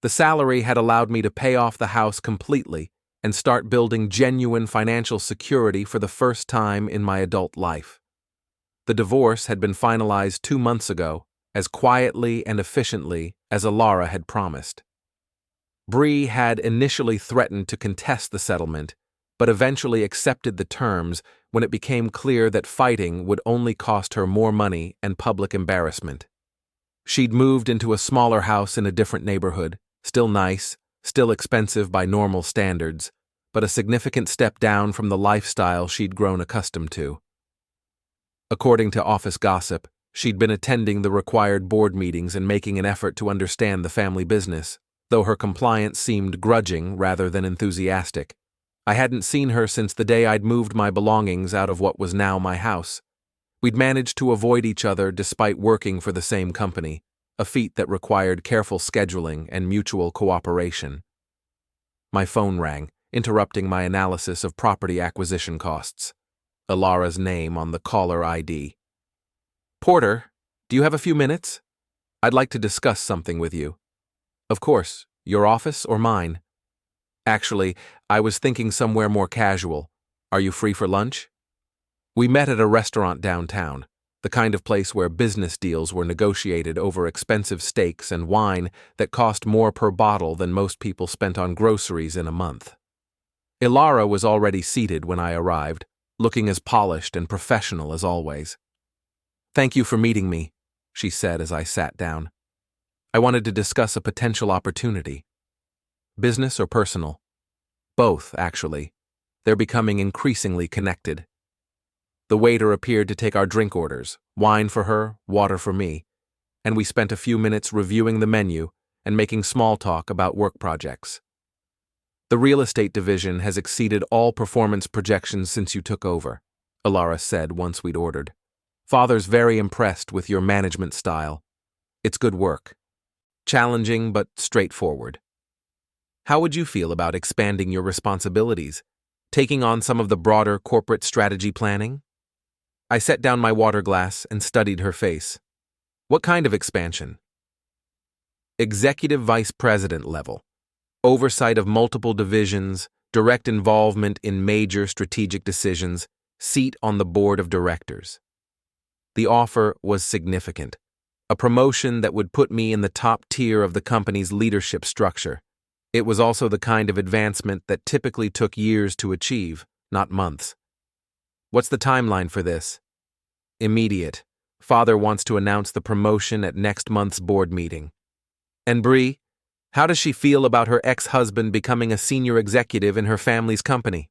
The salary had allowed me to pay off the house completely and start building genuine financial security for the first time in my adult life. The divorce had been finalized 2 months ago, as quietly and efficiently as Elara had promised. Bree had initially threatened to contest the settlement, but eventually accepted the terms when it became clear that fighting would only cost her more money and public embarrassment. She'd moved into a smaller house in a different neighborhood, still nice, still expensive by normal standards, but a significant step down from the lifestyle she'd grown accustomed to. According to office gossip, she'd been attending the required board meetings and making an effort to understand the family business, though her compliance seemed grudging rather than enthusiastic. I hadn't seen her since the day I'd moved my belongings out of what was now my house. We'd managed to avoid each other despite working for the same company, a feat that required careful scheduling and mutual cooperation. My phone rang, interrupting my analysis of property acquisition costs. Elara's name on the caller ID. Porter, do you have a few minutes? I'd like to discuss something with you. Of course, your office or mine? Actually, I was thinking somewhere more casual. Are you free for lunch? We met at a restaurant downtown, the kind of place where business deals were negotiated over expensive steaks and wine that cost more per bottle than most people spent on groceries in a month. Elara was already seated when I arrived, looking as polished and professional as always. Thank you for meeting me, she said as I sat down. I wanted to discuss a potential opportunity. Business or personal? Both, actually. They're becoming increasingly connected. The waiter appeared to take our drink orders, wine for her, water for me, and we spent a few minutes reviewing the menu and making small talk about work projects. The real estate division has exceeded all performance projections since you took over, Elara said once we'd ordered. Father's very impressed with your management style. It's good work. Challenging but straightforward. How would you feel about expanding your responsibilities, taking on some of the broader corporate strategy planning? I set down my water glass and studied her face. What kind of expansion? Executive vice president level. Oversight of multiple divisions, direct involvement in major strategic decisions, seat on the board of directors. The offer was significant. A promotion that would put me in the top tier of the company's leadership structure. It was also the kind of advancement that typically took years to achieve, not months. What's the timeline for this? Immediate. Father wants to announce the promotion at next month's board meeting. And Bree, how does she feel about her ex-husband becoming a senior executive in her family's company?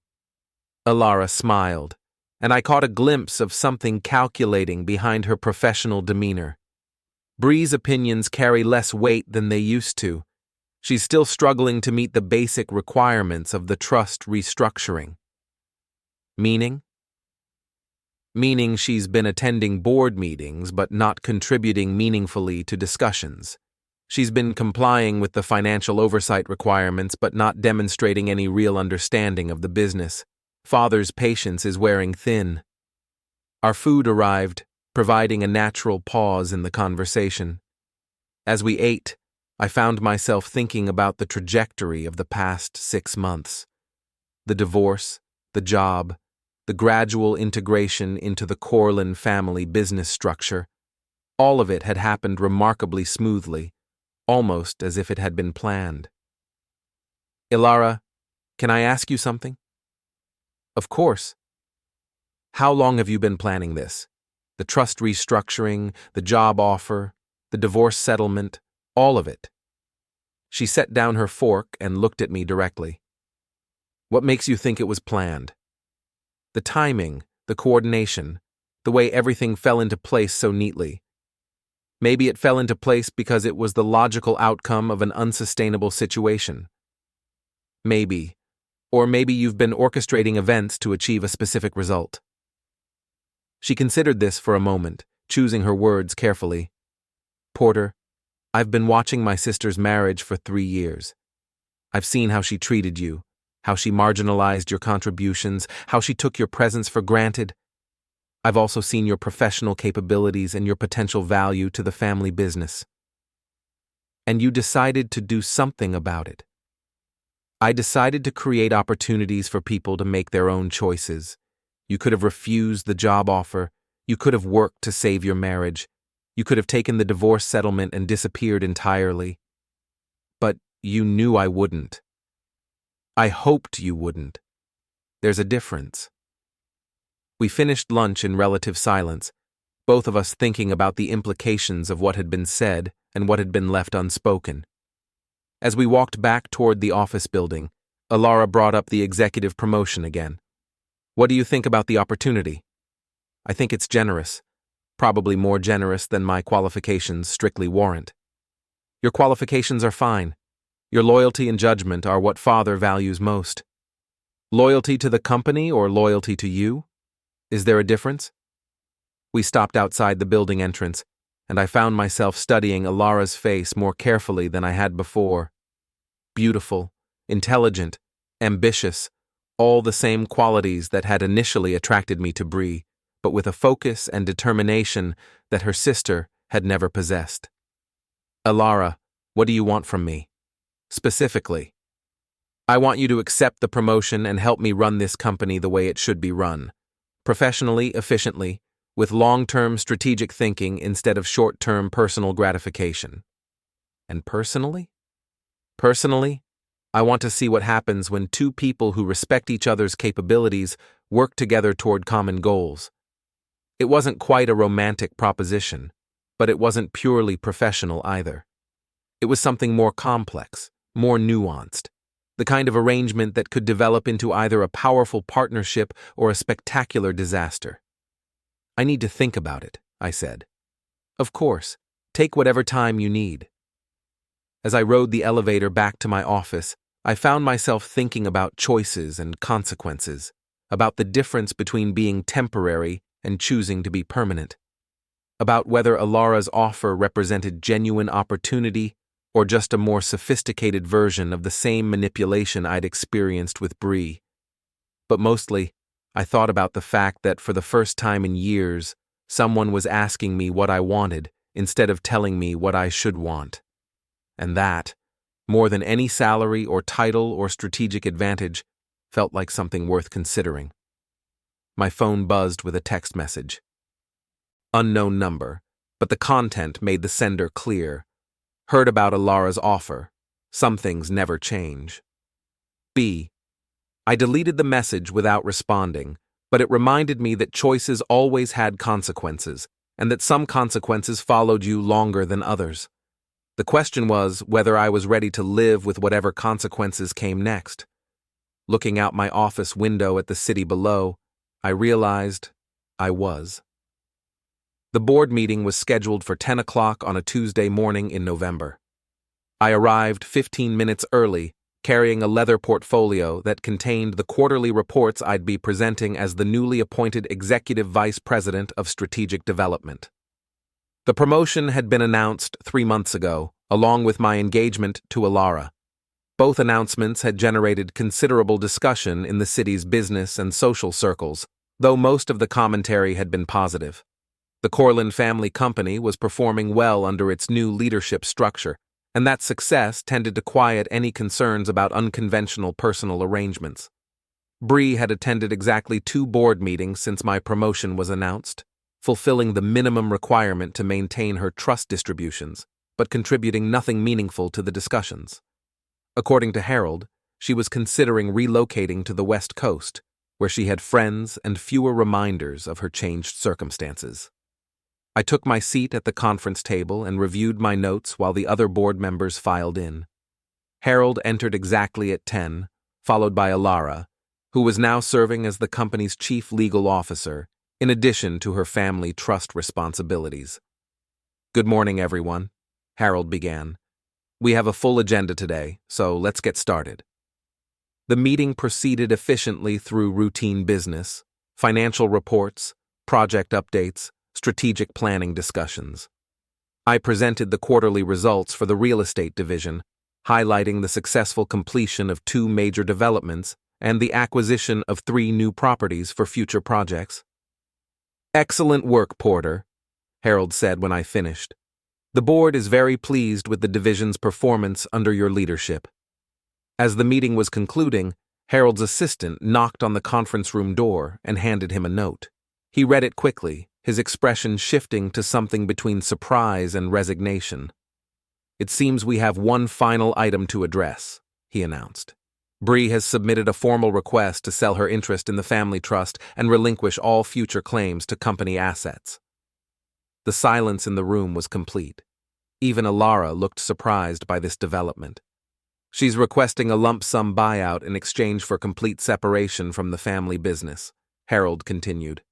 Elara smiled, and I caught a glimpse of something calculating behind her professional demeanor. Bree's opinions carry less weight than they used to. She's still struggling to meet the basic requirements of the trust restructuring. Meaning? Meaning she's been attending board meetings but not contributing meaningfully to discussions. She's been complying with the financial oversight requirements but not demonstrating any real understanding of the business. Father's patience is wearing thin. Our food arrived, providing a natural pause in the conversation. As we ate, I found myself thinking about the trajectory of the past 6 months. The divorce, the job, the gradual integration into the Corlyn family business structure. All of it had happened remarkably smoothly, almost as if it had been planned. Elara, can I ask you something? Of course. How long have you been planning this? The trust restructuring, the job offer, the divorce settlement, all of it. She set down her fork and looked at me directly. What makes you think it was planned? The timing, the coordination, the way everything fell into place so neatly. Maybe it fell into place because it was the logical outcome of an unsustainable situation. Maybe. Or maybe you've been orchestrating events to achieve a specific result. She considered this for a moment, choosing her words carefully. Porter, I've been watching my sister's marriage for 3 years. I've seen how she treated you, how she marginalized your contributions, how she took your presence for granted. I've also seen your professional capabilities and your potential value to the family business. And you decided to do something about it. I decided to create opportunities for people to make their own choices. You could have refused the job offer. You could have worked to save your marriage. You could have taken the divorce settlement and disappeared entirely. But you knew I wouldn't. I hoped you wouldn't. There's a difference. We finished lunch in relative silence, both of us thinking about the implications of what had been said and what had been left unspoken. As we walked back toward the office building, Elara brought up the executive promotion again. What do you think about the opportunity? I think it's generous, probably more generous than my qualifications strictly warrant. Your qualifications are fine. Your loyalty and judgment are what Father values most. Loyalty to the company or loyalty to you? Is there a difference? We stopped outside the building entrance, and I found myself studying Elara's face more carefully than I had before. Beautiful, intelligent, ambitious, all the same qualities that had initially attracted me to Bree, but with a focus and determination that her sister had never possessed. Elara, what do you want from me? Specifically, I want you to accept the promotion and help me run this company the way it should be run. Professionally, efficiently, with long-term strategic thinking instead of short-term personal gratification. And personally? Personally, I want to see what happens when two people who respect each other's capabilities work together toward common goals. It wasn't quite a romantic proposition, but it wasn't purely professional either. It was something more complex, more nuanced, the kind of arrangement that could develop into either a powerful partnership or a spectacular disaster. I need to think about it, I said. Of course, take whatever time you need. As I rode the elevator back to my office, I found myself thinking about choices and consequences, about the difference between being temporary and choosing to be permanent, about whether Elara's offer represented genuine opportunity or just a more sophisticated version of the same manipulation I'd experienced with Bree. But mostly, I thought about the fact that for the first time in years, someone was asking me what I wanted instead of telling me what I should want. And that, more than any salary or title or strategic advantage, felt like something worth considering. My phone buzzed with a text message. Unknown number, but the content made the sender clear. Heard about Elara's offer. Some things never change. B. I deleted the message without responding, but it reminded me that choices always had consequences, and that some consequences followed you longer than others. The question was whether I was ready to live with whatever consequences came next. Looking out my office window at the city below, I realized I was. The board meeting was scheduled for 10 o'clock on a Tuesday morning in November. I arrived 15 minutes early, carrying a leather portfolio that contained the quarterly reports I'd be presenting as the newly appointed Executive Vice President of Strategic Development. The promotion had been announced 3 months ago, along with my engagement to Elara. Both announcements had generated considerable discussion in the city's business and social circles, though most of the commentary had been positive. The Corlyn family company was performing well under its new leadership structure, and that success tended to quiet any concerns about unconventional personal arrangements. Bree had attended exactly 2 board meetings since my promotion was announced, fulfilling the minimum requirement to maintain her trust distributions, but contributing nothing meaningful to the discussions. According to Harold, she was considering relocating to the West Coast, where she had friends and fewer reminders of her changed circumstances. I took my seat at the conference table and reviewed my notes while the other board members filed in. Harold entered exactly at 10, followed by Elara, who was now serving as the company's chief legal officer, in addition to her family trust responsibilities. "Good morning, everyone," Harold began. "We have a full agenda today, so let's get started." The meeting proceeded efficiently through routine business, financial reports, project updates, strategic planning discussions. I presented the quarterly results for the real estate division, highlighting the successful completion of 2 major developments and the acquisition of 3 new properties for future projects. "Excellent work, Porter," Harold said when I finished. "The board is very pleased with the division's performance under your leadership." As the meeting was concluding, Harold's assistant knocked on the conference room door and handed him a note. He read it quickly, his expression shifting to something between surprise and resignation. "It seems we have one final item to address," he announced. "Bree has submitted a formal request to sell her interest in the family trust and relinquish all future claims to company assets." The silence in the room was complete. Even Elara looked surprised by this development. "She's requesting a lump sum buyout in exchange for complete separation from the family business," Harold continued.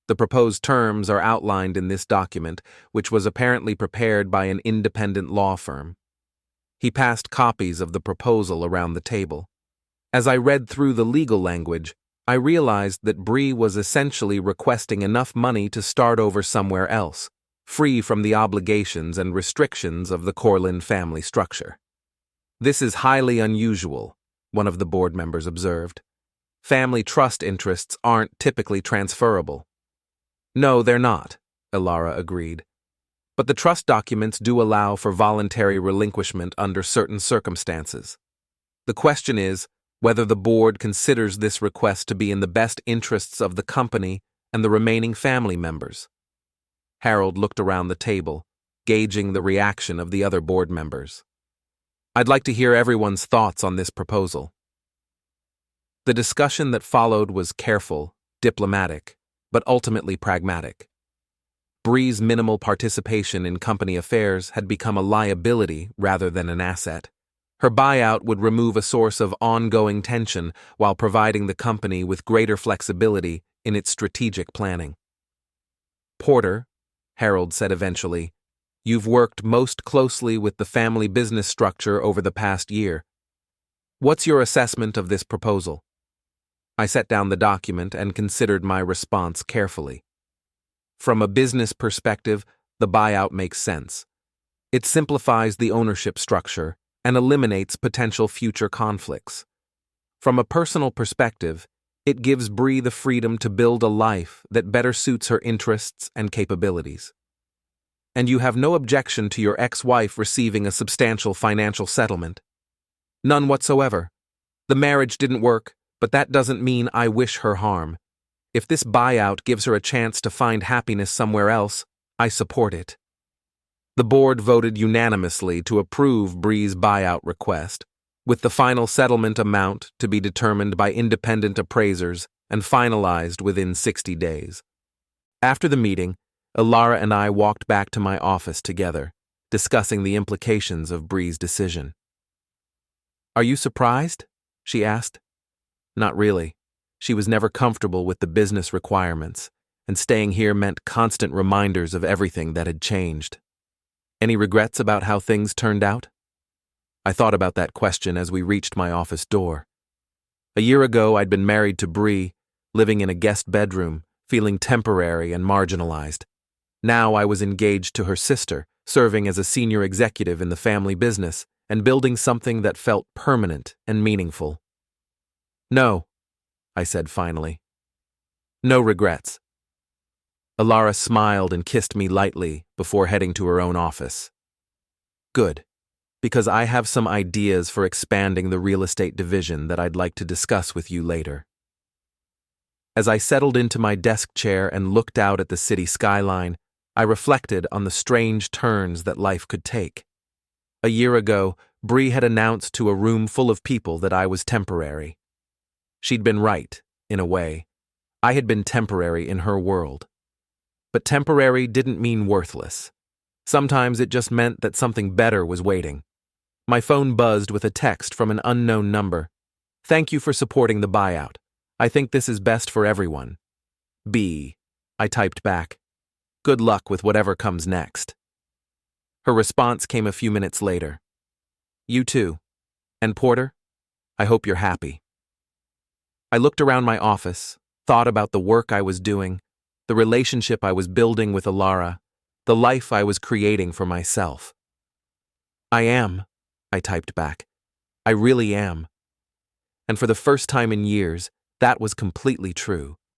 "The proposed terms are outlined in this document, which was apparently prepared by an independent law firm." He passed copies of the proposal around the table. As I read through the legal language, I realized that Bree was essentially requesting enough money to start over somewhere else, free from the obligations and restrictions of the Corlyn family structure. "This is highly unusual," one of the board members observed. "Family trust interests aren't typically transferable." "No, they're not," Elara agreed. "But the trust documents do allow for voluntary relinquishment under certain circumstances. The question is whether the board considers this request to be in the best interests of the company and the remaining family members." Harold looked around the table, gauging the reaction of the other board members. "I'd like to hear everyone's thoughts on this proposal." The discussion that followed was careful, diplomatic, but ultimately pragmatic. Bree's minimal participation in company affairs had become a liability rather than an asset. Her buyout would remove a source of ongoing tension while providing the company with greater flexibility in its strategic planning. "Porter," Harold said eventually, "you've worked most closely with the family business structure over the past year. What's your assessment of this proposal?" I set down the document and considered my response carefully. From a business perspective, the buyout makes sense. It simplifies the ownership structure and eliminates potential future conflicts. From a personal perspective, it gives Bree the freedom to build a life that better suits her interests and capabilities. And you have no objection to your ex-wife receiving a substantial financial settlement? None whatsoever. The marriage didn't work, but that doesn't mean I wish her harm. If this buyout gives her a chance to find happiness somewhere else, I support it. The board voted unanimously to approve Bree's buyout request, with the final settlement amount to be determined by independent appraisers and finalized within 60 days. After the meeting, Elara and I walked back to my office together, discussing the implications of Bree's decision. "Are you surprised?" she asked. Not really. She was never comfortable with the business requirements, and staying here meant constant reminders of everything that had changed. Any regrets about how things turned out? I thought about that question as we reached my office door. A year ago, I'd been married to Bree, living in a guest bedroom, feeling temporary and marginalized. Now I was engaged to her sister, serving as a senior executive in the family business, and building something that felt permanent and meaningful. "No," I said finally. "No regrets." Elara smiled and kissed me lightly before heading to her own office. "Good, because I have some ideas for expanding the real estate division that I'd like to discuss with you later." As I settled into my desk chair and looked out at the city skyline, I reflected on the strange turns that life could take. A year ago, Bree had announced to a room full of people that I was temporary. She'd been right, in a way. I had been temporary in her world. But temporary didn't mean worthless. Sometimes it just meant that something better was waiting. My phone buzzed with a text from an unknown number. "Thank you for supporting the buyout. I think this is best for everyone. B," I typed back. "Good luck with whatever comes next." Her response came a few minutes later. "You too. And Porter, I hope you're happy." I looked around my office, thought about the work I was doing, the relationship I was building with Elara, the life I was creating for myself. "I am," I typed back. "I really am." And for the first time in years, that was completely true.